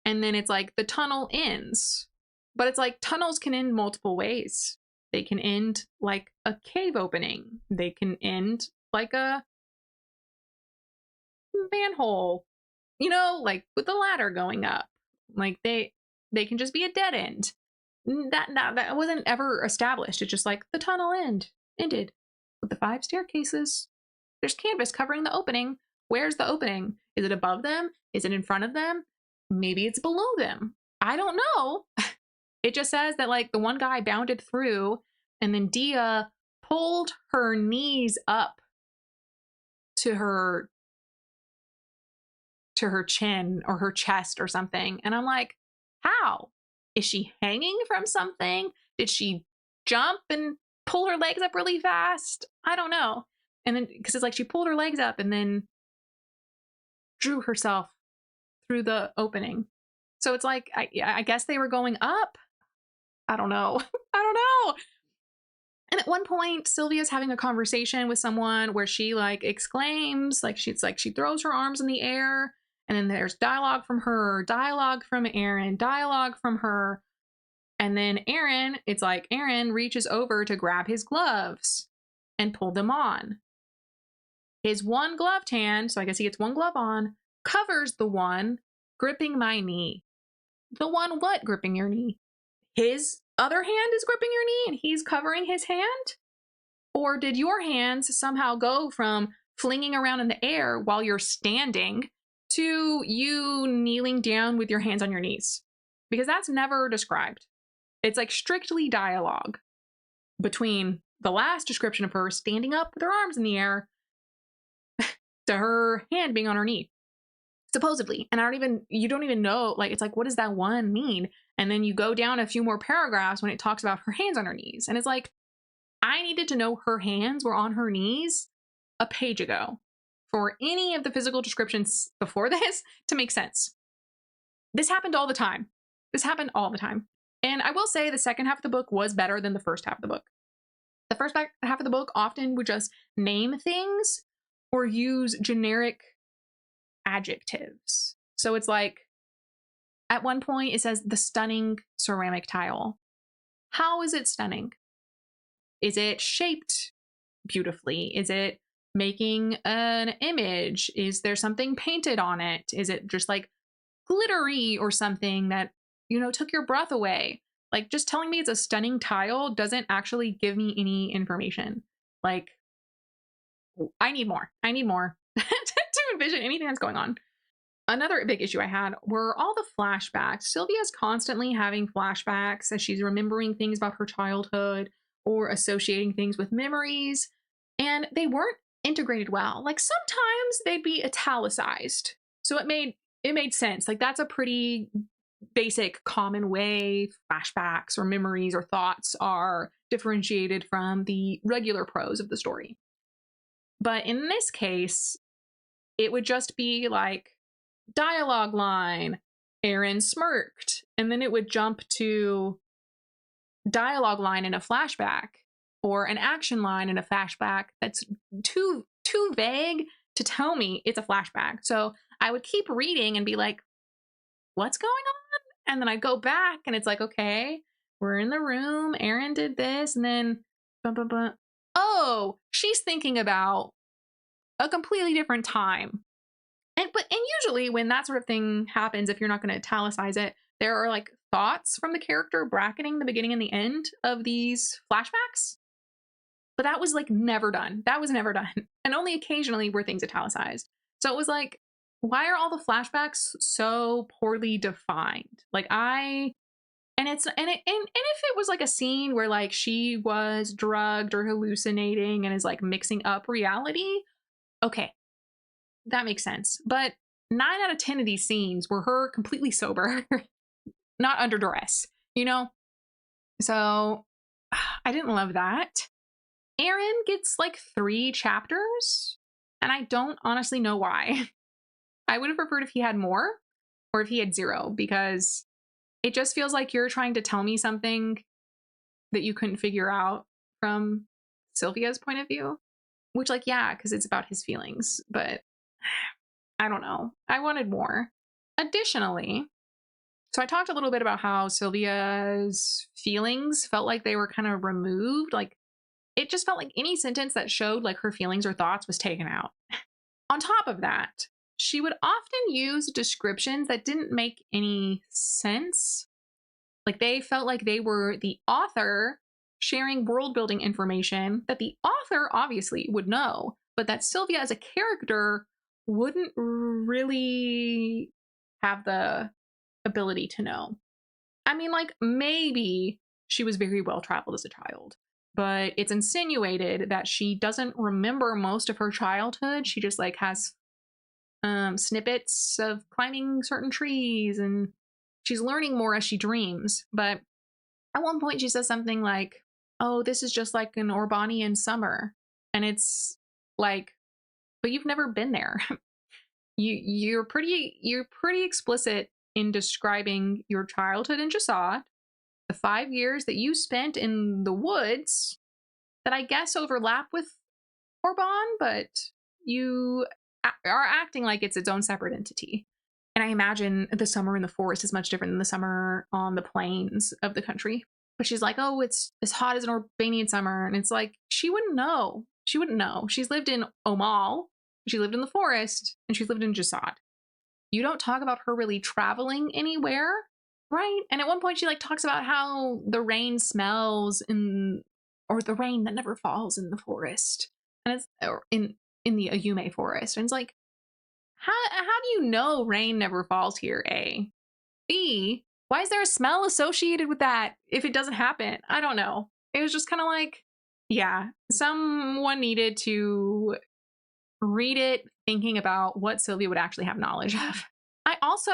Speaker 1: and then it's like the tunnel ends. But it's like tunnels can end multiple ways. They can end like a cave opening. They can end like a manhole, like with the ladder going up. Like they can just be a dead end. That wasn't ever established. It's just like the tunnel ended with the 5 staircases. There's canvas covering the opening. Where's the opening? Is it above them? Is it in front of them? Maybe it's below them. I don't know. It just says that like the one guy bounded through and then Dia pulled her knees up to her chin or her chest or something. And I'm like, how? Is she hanging from something? Did she jump and pull her legs up really fast? I don't know. And then, because it's like she pulled her legs up and then drew herself through the opening. So it's like, I guess they were going up. I don't know. I don't know. And at one point, Sylvia's having a conversation with someone where she like exclaims, like she throws her arms in the air, and then there's dialogue from her, dialogue from Aaron, dialogue from her. And then it's like Aaron reaches over to grab his gloves and pull them on. His one gloved hand, so I guess he gets one glove on, covers the one gripping my knee. The one what gripping your knee? His other hand is gripping your knee and he's covering his hand? Or did your hands somehow go from flinging around in the air while you're standing to you kneeling down with your hands on your knees? Because that's never described. It's like strictly dialogue between the last description of her standing up with her arms in the air to her hand being on her knee. Supposedly. And you don't even know, like, it's like, what does that one mean? And then you go down a few more paragraphs when it talks about her hands on her knees. And it's like, I needed to know her hands were on her knees a page ago for any of the physical descriptions before this to make sense. This happened all the time. And I will say the second half of the book was better than the first half of the book. The first half of the book often would just name things or use generic adjectives. So it's like, at one point it says the stunning ceramic tile. How is it stunning? Is it shaped beautifully? Is it making an image? Is there something painted on it? Is it just like glittery or something that, took your breath away? Like, just telling me it's a stunning tile doesn't actually give me any information. Like, I need more to envision anything that's going on. Another big issue I had were all the flashbacks. Sylvia's constantly having flashbacks as she's remembering things about her childhood or associating things with memories. And they weren't integrated well. Like sometimes they'd be italicized. So it made sense. Like that's a pretty basic common way flashbacks or memories or thoughts are differentiated from the regular prose of the story. But in this case, it would just be like dialogue line, Aaron smirked, and then it would jump to dialogue line in a flashback or an action line in a flashback that's too vague to tell me it's a flashback. So I would keep reading and be like, what's going on? And then I go back and it's like, okay, we're in the room, Aaron did this, and then oh, she's thinking about a completely different time. And usually when that sort of thing happens, if you're not going to italicize it, there are like thoughts from the character bracketing the beginning and the end of these flashbacks. But that was like never done. That was never done. And only occasionally were things italicized. So it was like, why are all the flashbacks so poorly defined? Like and if it was like a scene where like she was drugged or hallucinating and is like mixing up reality, okay, that makes sense. But 9 out of 10 of these scenes were her completely sober, not under duress, you know? So I didn't love that. Aaron gets like 3 chapters, and I don't honestly know why. I would have preferred if he had more or if he had 0, because it just feels like you're trying to tell me something that you couldn't figure out from Sylvia's point of view, which like, yeah, because it's about his feelings, but I don't know. I wanted more. Additionally, so I talked a little bit about how Sylvia's feelings felt like they were kind of removed. Like it just felt like any sentence that showed like her feelings or thoughts was taken out. On top of that, she would often use descriptions that didn't make any sense. Like they felt like they were the author sharing world building information that the author obviously would know, but that Sylvia as a character wouldn't really have the ability to know. I mean, like maybe she was very well traveled as a child, but it's insinuated that she doesn't remember most of her childhood. She just like has snippets of climbing certain trees, and she's learning more as she dreams. But at one point she says something like, oh, this is just like an Orbanian summer. And it's like, but you've never been there. You're pretty explicit in describing your childhood in Jasad, the 5 years that you spent in the woods that I guess overlap with Orban, but you are acting like it's its own separate entity. And I imagine the summer in the forest is much different than the summer on the plains of the country. But she's like, oh, it's as hot as an Urbanian summer. And it's like, she wouldn't know. She wouldn't know. She's lived in Omal, she lived in the forest, and she's lived in Jasad. You don't talk about her really traveling anywhere, right? And at one point she like talks about how the rain smells or the rain that never falls in the forest. And it's in the Ayume forest. And it's like, how do you know rain never falls here, A? B, why is there a smell associated with that if it doesn't happen? I don't know. It was just kind of like, yeah, someone needed to read it thinking about what Sylvia would actually have knowledge of. I also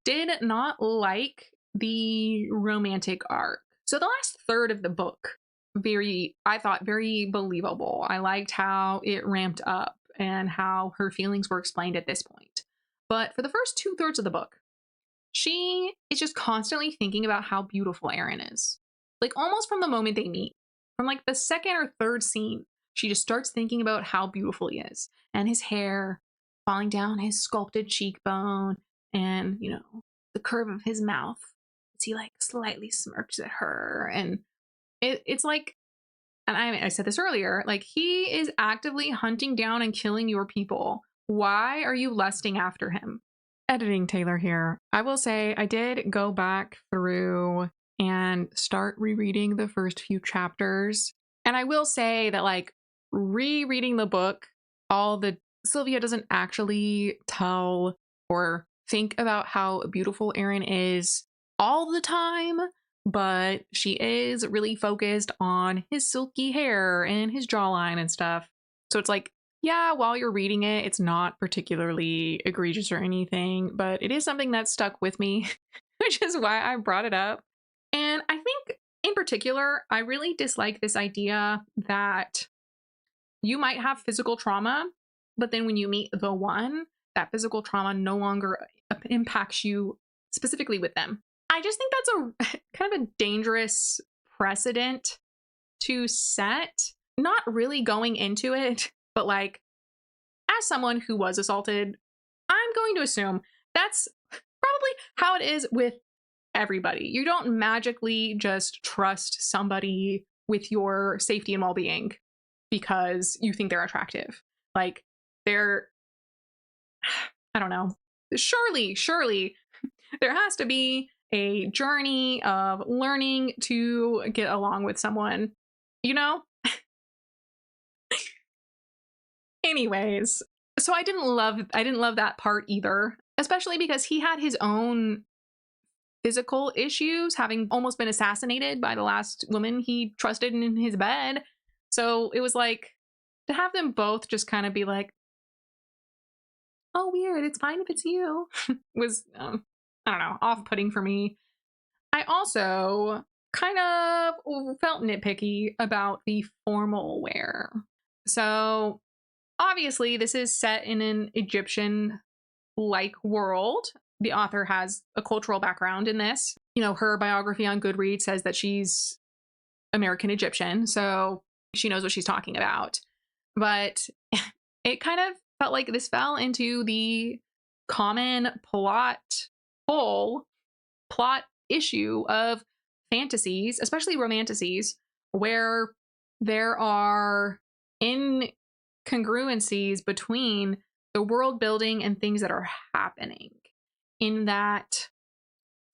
Speaker 1: did not like the romantic arc. So the last third of the book, I thought very believable. I liked how it ramped up and how her feelings were explained at this point. But for the first 2/3 of the book, she is just constantly thinking about how beautiful Aaron is. Like almost from the moment they meet. From like the second or third scene, she just starts thinking about how beautiful he is. And his hair falling down his sculpted cheekbone, and, you know, the curve of his mouth as he like slightly smirks at her. And it's like, and I said this earlier, like he is actively hunting down and killing your people. Why are you lusting after him? Editing Taylor here. I will say I did go back through and start rereading the first few chapters. And I will say that like rereading the book, Sylvia doesn't actually tell or think about how beautiful Aaron is all the time, but she is really focused on his silky hair and his jawline and stuff. So it's like Yeah, while you're reading it, it's not particularly egregious or anything, but it is something that stuck with me, which is why I brought it up. And I think in particular, I really dislike this idea that you might have physical trauma, but then when you meet the one, that physical trauma no longer impacts you specifically with them. I just think that's a kind of a dangerous precedent to set, not really going into it, but like as someone who was assaulted, I'm going to assume that's probably how it is with everybody. You don't magically just trust somebody with your safety and well-being because you think they're attractive. Like they're, I don't know. Surely there has to be a journey of learning to get along with someone, you know? Anyways, so I didn't love that part either, especially because he had his own physical issues, having almost been assassinated by the last woman he trusted in his bed. So it was like to have them both just kind of be like, "Oh, weird, it's fine if it's you," was I don't know, off-putting for me. I also kind of felt nitpicky about the formal wear. So obviously, this is set in an Egyptian like world. The author has a cultural background in this. You know, her biography on Goodreads says that she's American Egyptian, so she knows what she's talking about. But it kind of felt like this fell into the common plot issue of fantasies, especially romantasies, where there are incongruencies between the world building and things that are happening. In that,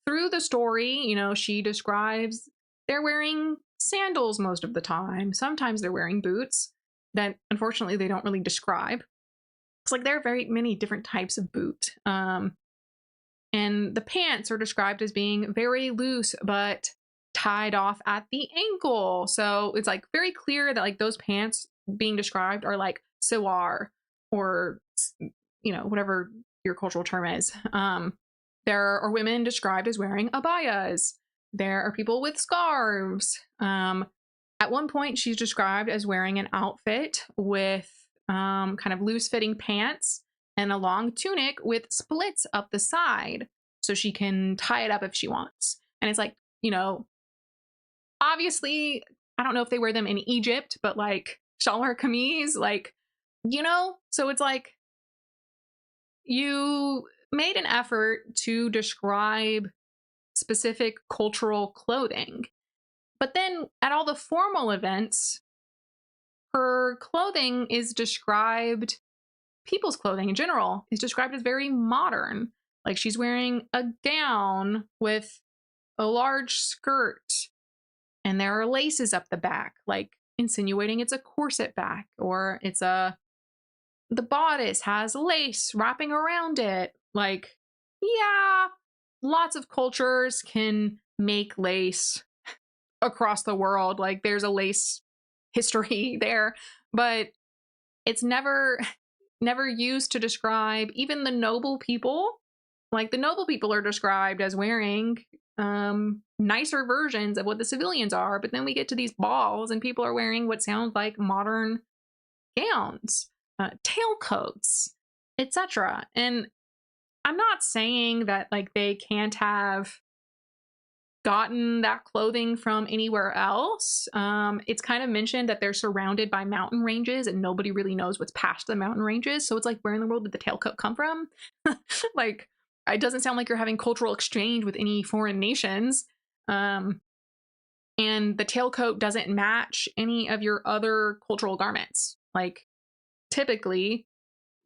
Speaker 1: through the story, you know, she describes they're wearing sandals most of the time. Sometimes they're wearing boots that unfortunately they don't really describe. It's like there are very many different types of boot. And the pants are described as being very loose, but tied off at the ankle. So it's like very clear that like those pants being described are like sewar or, you know, whatever your cultural term is. There are women described as wearing abayas. There are people with scarves. At one point, she's described as wearing an outfit with kind of loose fitting pants and a long tunic with splits up the side so she can tie it up if she wants. And it's like, you know, obviously, I don't know if they wear them in Egypt, but like shalwar kameez, like, you know, so it's like you made an effort to describe specific cultural clothing. But then at all the formal events, her clothing is described, people's clothing in general is described as very modern. Like she's wearing a gown with a large skirt and there are laces up the back, like insinuating it's a corset back, or the bodice has lace wrapping around it. Like, yeah, lots of cultures can make lace across the world. Like there's a lace history there, but it's never used to describe even the noble people. Like the noble people are described as wearing nicer versions of what the civilians are, but then we get to these balls and people are wearing what sound like modern gowns, tailcoats, etc. And I'm not saying that like they can't have gotten that clothing from anywhere else. It's kind of mentioned that they're surrounded by mountain ranges and nobody really knows what's past the mountain ranges. So it's like, where in the world did the tailcoat come from? Like, it doesn't sound like you're having cultural exchange with any foreign nations. And the tailcoat doesn't match any of your other cultural garments. Like, typically,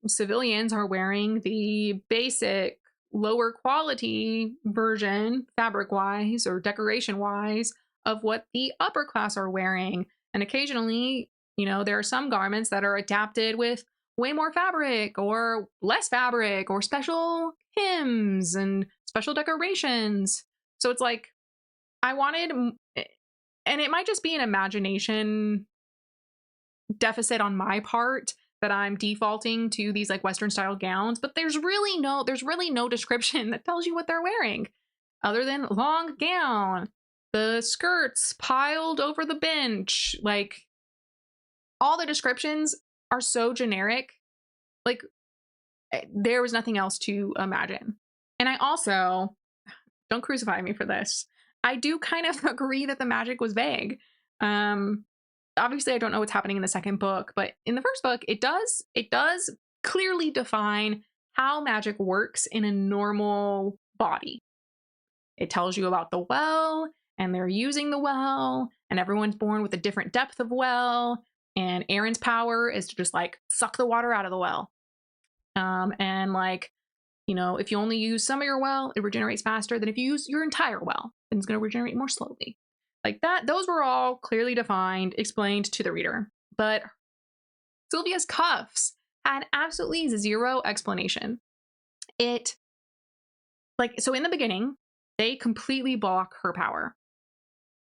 Speaker 1: civilians are wearing the basic lower quality version, fabric wise or decoration wise, of what the upper class are wearing. And occasionally, you know, there are some garments that are adapted with way more fabric or less fabric or special hymns and special decorations. So it's like, I wanted, and it might just be an imagination deficit on my part, that I'm defaulting to these like Western style gowns, but there's really no description that tells you what they're wearing other than long gown, the skirts piled over the bench. Like, all the descriptions are so generic. Like, there was nothing else to imagine. And I also, don't crucify me for this, I do kind of agree that the magic was vague. Obviously I don't know what's happening in the second book, but in the first book, it does clearly define how magic works in a normal body. It tells you about the well, and they're using the well, and everyone's born with a different depth of well, and Aaron's power is to just like suck the water out of the well. And like, you know, if you only use some of your well, it regenerates faster than if you use your entire well, and it's going to regenerate more slowly. Like that, those were all clearly defined, explained to the reader. But Sylvia's cuffs had absolutely zero explanation. It, like, so in the beginning, they completely block her power.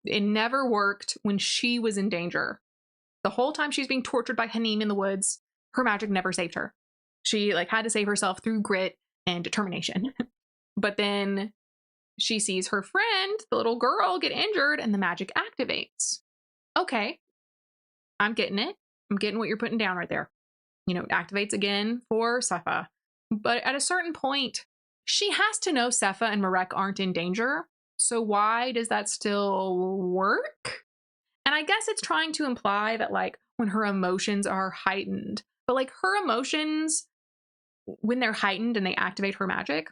Speaker 1: It never worked when she was in danger. The whole time she's being tortured by Hanim in the woods, her magic never saved her. She like had to save herself through grit and determination. But then she sees her friend, the little girl, get injured and the magic activates. Okay, I'm getting it. I'm getting what you're putting down right there. You know, it activates again for Sepha. But at a certain point, she has to know Sepha and Marek aren't in danger. So why does that still work? And I guess it's trying to imply that like when her emotions are heightened, but like her emotions, when they're heightened and they activate her magic,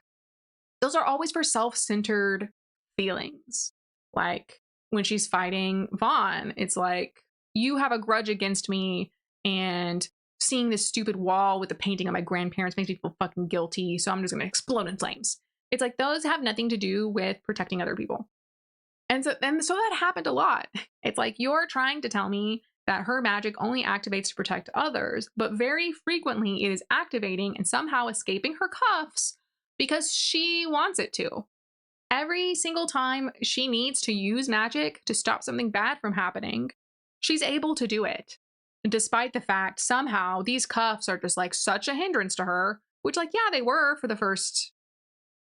Speaker 1: those are always for self-centered feelings. Like when she's fighting Vaughn, it's like, you have a grudge against me, and seeing this stupid wall with the painting of my grandparents makes me feel fucking guilty, so I'm just gonna explode in flames. It's like those have nothing to do with protecting other people. And so that happened a lot. It's like, you're trying to tell me that her magic only activates to protect others, but very frequently it is activating and somehow escaping her cuffs because she wants it to. Every single time she needs to use magic to stop something bad from happening, she's able to do it. Despite the fact somehow these cuffs are just like such a hindrance to her, which like, yeah, they were for the first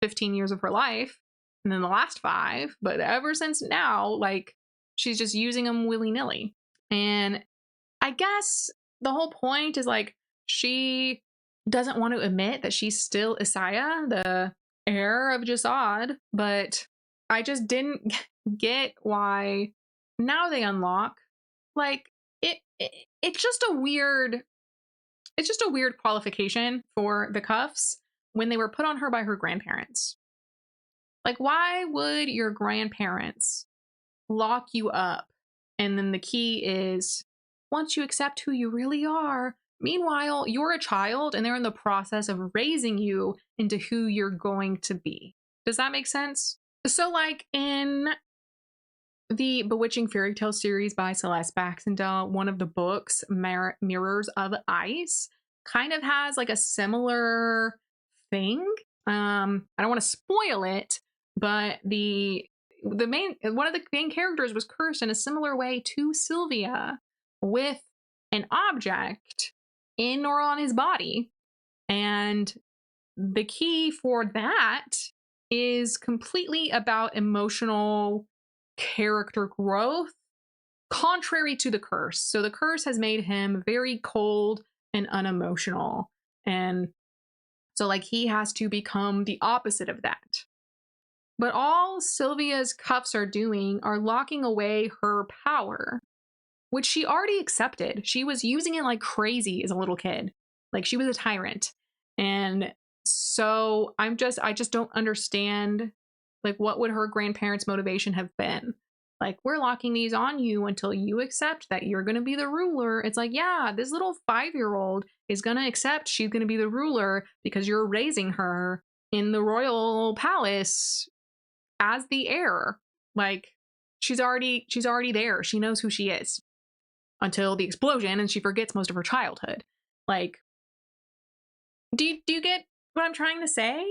Speaker 1: 15 years of her life, and then the last 5, but ever since now, like, she's just using them willy-nilly. And I guess the whole point is like, she doesn't want to admit that she's still Isaiah, the heir of Jasad, but I just didn't get why now they unlock. Like, it's just a weird qualification for the cuffs when they were put on her by her grandparents. Like, why would your grandparents lock you up? And then the key is, once you accept who you really are, meanwhile, you're a child and they're in the process of raising you into who you're going to be. Does that make sense? So like in the Bewitching Fairy Tale series by Celeste Baxendale, one of the books, Mirrors of Ice, kind of has like a similar thing. I don't want to spoil it, but one of the main characters was cursed in a similar way to Sylvia, with an object in or on his body. And the key for that is completely about emotional character growth, contrary to the curse. So the curse has made him very cold and unemotional. And so like he has to become the opposite of that. But all Sylvia's cuffs are doing are locking away her power, which she already accepted. She was using it like crazy as a little kid. Like she was a tyrant. And so I just don't understand, like, what would her grandparents' motivation have been? Like, we're locking these on you until you accept that you're going to be the ruler. It's like, yeah, this little 5-year-old is going to accept she's going to be the ruler because you're raising her in the royal palace as the heir. Like, she's already there. She knows who she is until the explosion, and she forgets most of her childhood. Like, do you get what I'm trying to say?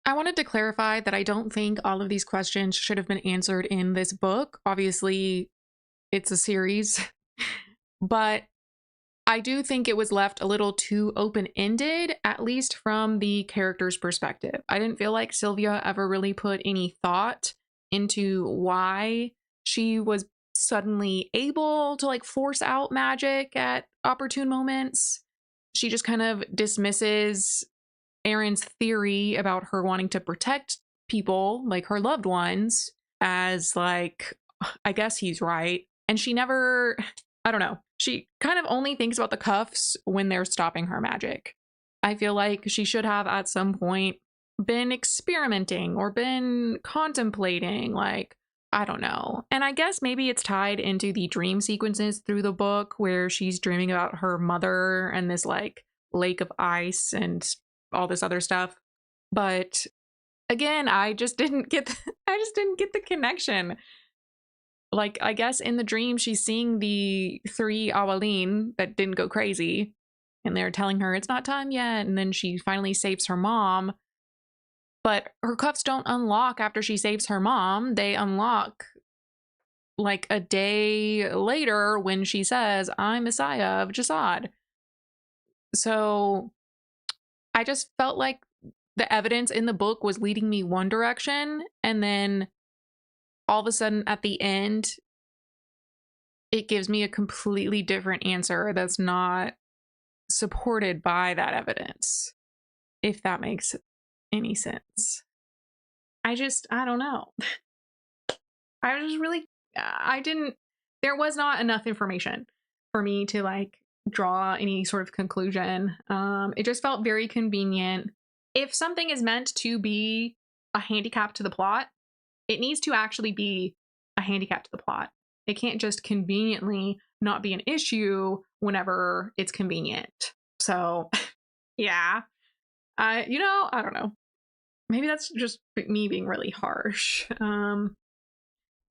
Speaker 1: I wanted to clarify that I don't think all of these questions should have been answered in this book. Obviously, it's a series, but I do think it was left a little too open-ended, at least from the character's perspective. I didn't feel like Sylvia ever really put any thought into why she was suddenly able to like force out magic at opportune moments. She just kind of dismisses Erin's theory about her wanting to protect people, like her loved ones, as like, I guess he's right. And she never, I don't know, she kind of only thinks about the cuffs when they're stopping her magic. I feel like she should have at some point been experimenting or been contemplating, like, I don't know. And I guess maybe it's tied into the dream sequences through the book where she's dreaming about her mother and this like lake of ice and all this other stuff. But again, I just didn't get the connection. Like, I guess in the dream she's seeing the three Awalin that didn't go crazy, and they're telling her it's not time yet, and then she finally saves her mom. But her cuffs don't unlock after she saves her mom. They unlock like a day later when she says, "I'm Messiah of Jasad." So I just felt like the evidence in the book was leading me one direction, and then all of a sudden at the end, it gives me a completely different answer that's not supported by that evidence, if that makes any sense. I don't know. I was just really, I didn't, there was not enough information for me to like draw any sort of conclusion. It just felt very convenient. If something is meant to be a handicap to the plot, it needs to actually be a handicap to the plot. It can't just conveniently not be an issue whenever it's convenient. So, yeah. I don't know. Maybe that's just me being really harsh. And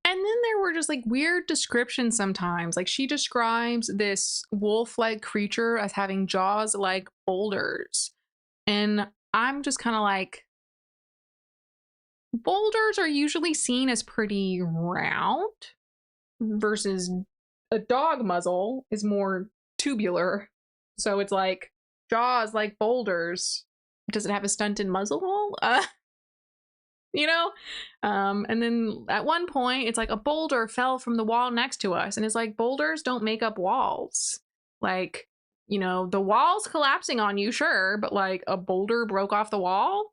Speaker 1: then there were just like weird descriptions sometimes. Like she describes this wolf-like creature as having jaws like boulders. And I'm just kind of like, boulders are usually seen as pretty round versus a dog muzzle is more tubular. So it's like jaws like boulders. Does it have a stunted muzzle hole? You know? And then at one point, it's like a boulder fell from the wall next to us. And it's like, boulders don't make up walls. Like, the wall's collapsing on you, sure, but like a boulder broke off the wall.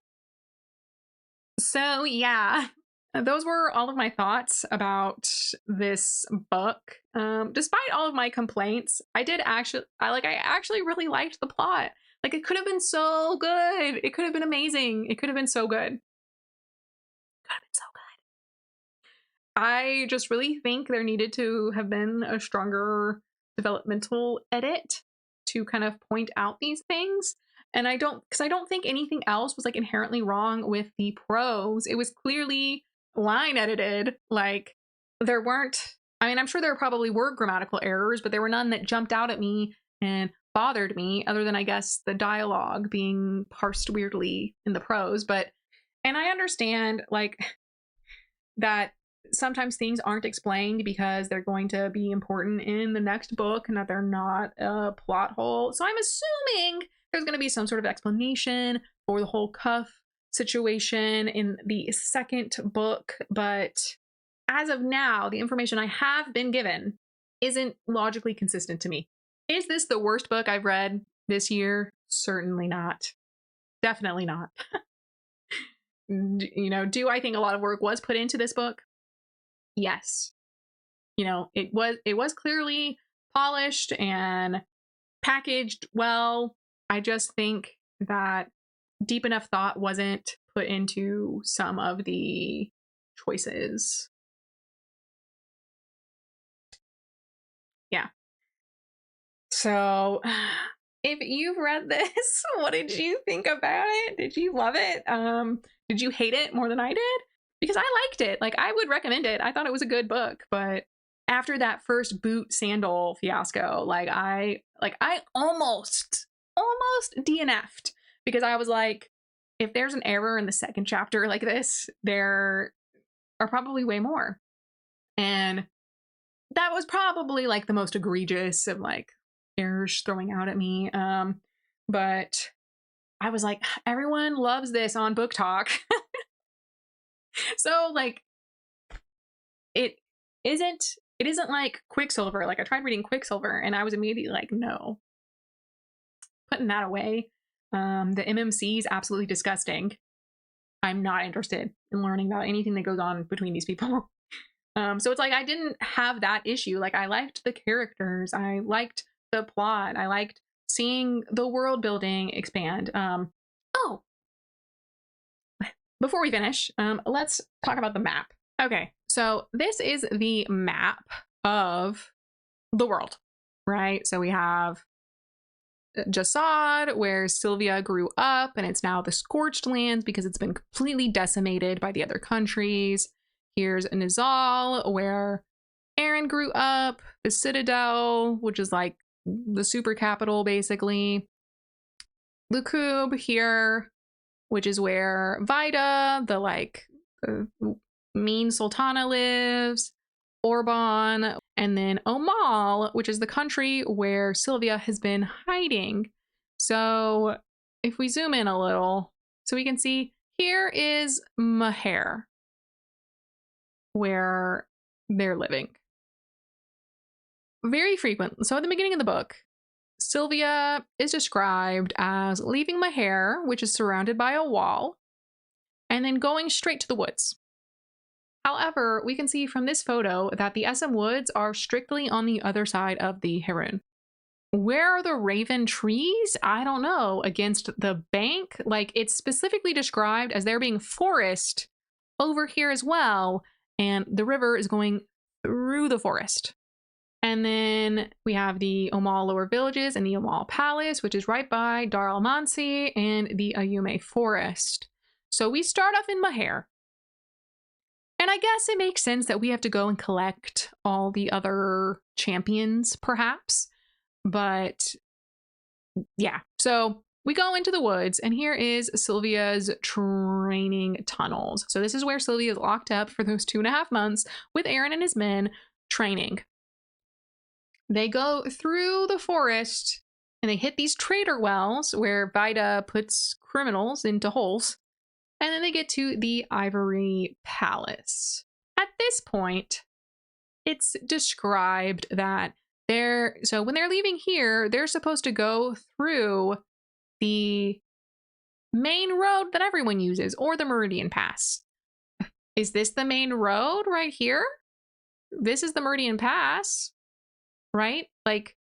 Speaker 1: So, yeah, those were all of my thoughts about this book. Despite all of my complaints, I actually really liked the plot. Like, it could have been so good. It could have been amazing. It could have been so good. I just really think there needed to have been a stronger developmental edit to kind of point out these things. And because I don't think anything else was like inherently wrong with the prose. It was clearly line edited. Like there weren't, I mean, I'm sure there probably were grammatical errors, but there were none that jumped out at me and bothered me other than I guess the dialogue being parsed weirdly in the prose. And I understand like that sometimes things aren't explained because they're going to be important in the next book and that they're not a plot hole. So I'm assuming there's going to be some sort of explanation for the whole cuff situation in the second book. But as of now, the information I have been given isn't logically consistent to me. Is this the worst book I've read this year? Certainly not. Definitely not. Do I think a lot of work was put into this book? Yes. It was clearly polished and packaged well. I just think that deep enough thought wasn't put into some of the choices. Yeah. So if you've read this, what did you think about it? Did you love it? Did you hate it more than I did? Because I liked it. Like I would recommend it. I thought it was a good book, but after that first boot sandal fiasco, I almost DNF'd because I was like, if there's an error in the second chapter like this, there are probably way more. And that was probably like the most egregious of like errors throwing out at me. But I was like, everyone loves this on BookTok. So like it isn't like Quicksilver. Like I tried reading Quicksilver and I was immediately like, no, putting that away. The MMC is absolutely disgusting. I'm not interested in learning about anything that goes on between these people. So it's like I didn't have that issue. Like I liked the characters, I liked the plot, I liked seeing the world building expand. Oh, before we finish, let's talk about the map. Okay, so this is the map of the world, right? So we have Jasad, where Sylvia grew up, and it's now the Scorched Lands because it's been completely decimated by the other countries. Here's Nizal, where Aaron grew up, the Citadel, which is like the super capital, basically. Lukub here, which is where Vida, the like mean sultana, lives. Orban, and then Omal, which is the country where Sylvia has been hiding. So if we zoom in a little, so we can see here is Mahare, where they're living. Very frequent. So at the beginning of the book, Sylvia is described as leaving Mahare, which is surrounded by a wall, and then going straight to the woods. However, we can see from this photo that the SM Woods are strictly on the other side of the Harun. Where are the Raven trees? I don't know. Against the bank? Like, it's specifically described as there being forest over here as well, and the river is going through the forest. And then we have the Omal Lower Villages and the Omal Palace, which is right by Dar al-Mansi and the Ayume Forest. So we start off in Mahare. And I guess it makes sense that we have to go and collect all the other champions, perhaps. But yeah, so we go into the woods, and here is Sylvia's training tunnels. So this is where Sylvia is locked up for those 2.5 months with Aaron and his men training. They go through the forest, and they hit these trader wells where Vida puts criminals into holes. And then they get to the Ivory Palace. At this point, it's described that so when they're leaving here, they're supposed to go through the main road that everyone uses, or the Meridian Pass. Is this the main road right here? This is the Meridian Pass, right? Like,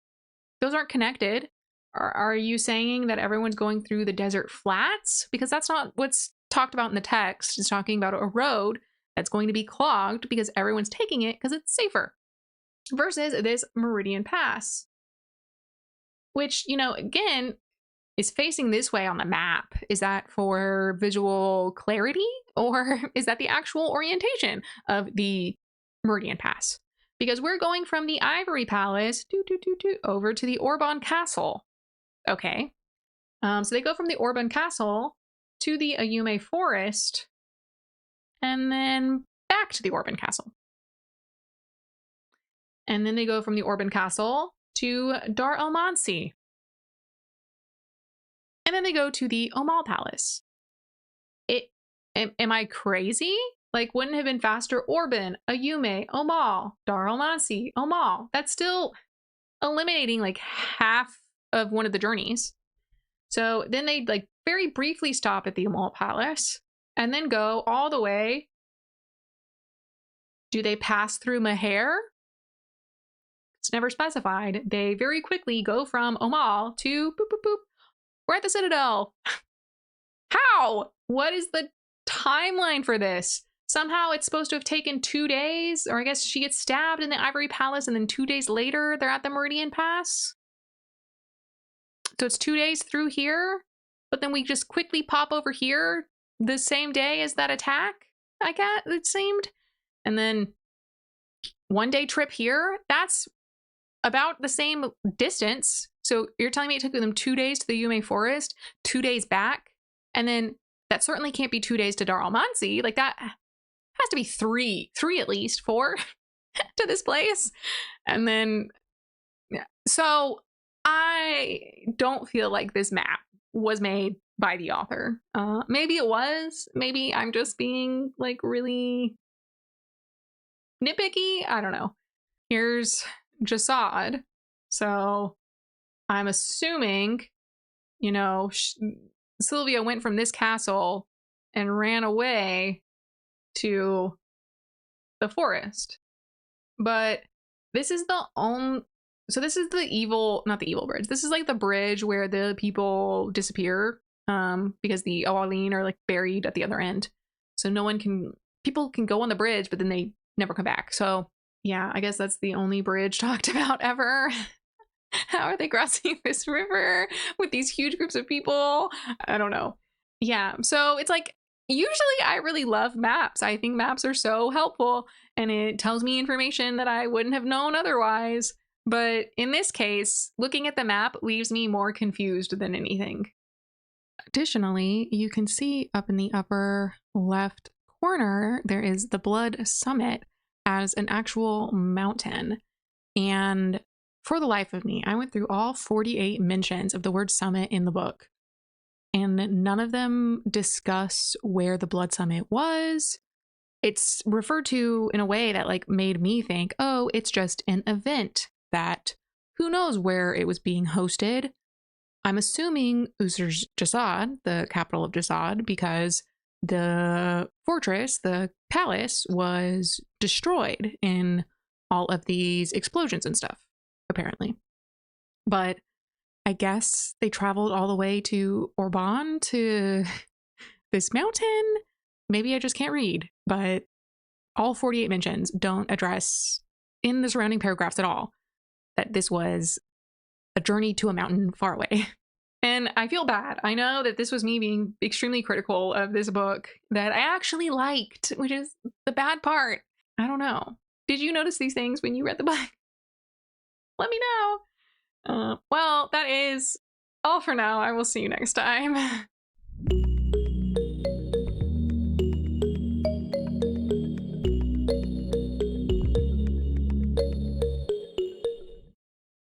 Speaker 1: those aren't connected. Are you saying that everyone's going through the desert flats? Because that's not what's talked about in the text. It's talking about a road that's going to be clogged because everyone's taking it because it's safer, versus this Meridian Pass, which, you know, again, is facing this way on the map. Is that for visual clarity, or is that the actual orientation of the Meridian Pass? Because we're going from the Ivory Palace over to the Orban Castle. Okay. So they go from the Orban Castle to the Ayume Forest, and then back to the Orban Castle. And then they go from the Orban Castle to Dar al-Mansi. And then they go to the Omal Palace. Am I crazy? Like, wouldn't it have been faster? Orban, Ayume, Omal, Dar al-Mansi, Omal. That's still eliminating like half of one of the journeys. So then they like very briefly stop at the Omal Palace and then go all the way. Do they pass through Mahare? It's never specified. They very quickly go from Omal to boop, boop, boop. We're at the Citadel. How? What is the timeline for this? Somehow it's supposed to have taken 2 days, or I guess she gets stabbed in the Ivory Palace and then 2 days later they're at the Meridian Pass. So it's 2 days through here, but then we just quickly pop over here the same day as that attack, I guess it seemed. And then 1 day trip here, that's about the same distance. So you're telling me it took them 2 days to the Yume Forest, 2 days back, and then that certainly can't be 2 days to Dar al-Mansi. Like, that has to be three at least, 4 to this place. And then, yeah. So I don't feel like this map was made by the author. Maybe it was. Maybe I'm just being like really nitpicky. I don't know. Here's Jasad. So I'm assuming, you know, Sylvia went from this castle and ran away to the forest. But this is the only. So this is the evil, not the evil bridge. This is like the bridge where the people disappear because the Owaleen are like buried at the other end. So people can go on the bridge, but then they never come back. So yeah, I guess that's the only bridge talked about ever. How are they crossing this river with these huge groups of people? I don't know. Yeah, so it's like, usually I really love maps. I think maps are so helpful and it tells me information that I wouldn't have known otherwise. But in this case, looking at the map leaves me more confused than anything. Additionally, you can see up in the upper left corner, there is the Blood Summit as an actual mountain. And for the life of me, I went through all 48 mentions of the word summit in the book, and none of them discuss where the Blood Summit was. It's referred to in a way that like made me think, oh, it's just an event that who knows where it was being hosted. I'm assuming Usur Jasad, the capital of Jasad, because the fortress, the palace, was destroyed in all of these explosions and stuff, apparently. But I guess they traveled all the way to Orban to this mountain. Maybe I just can't read, but all 48 mentions don't address in the surrounding paragraphs at all that this was a journey to a mountain far away. And I feel bad. I know that this was me being extremely critical of this book that I actually liked, which is the bad part. I don't know. Did you notice these things when you read the book? Let me know. Well, that is all for now. I will see you next time.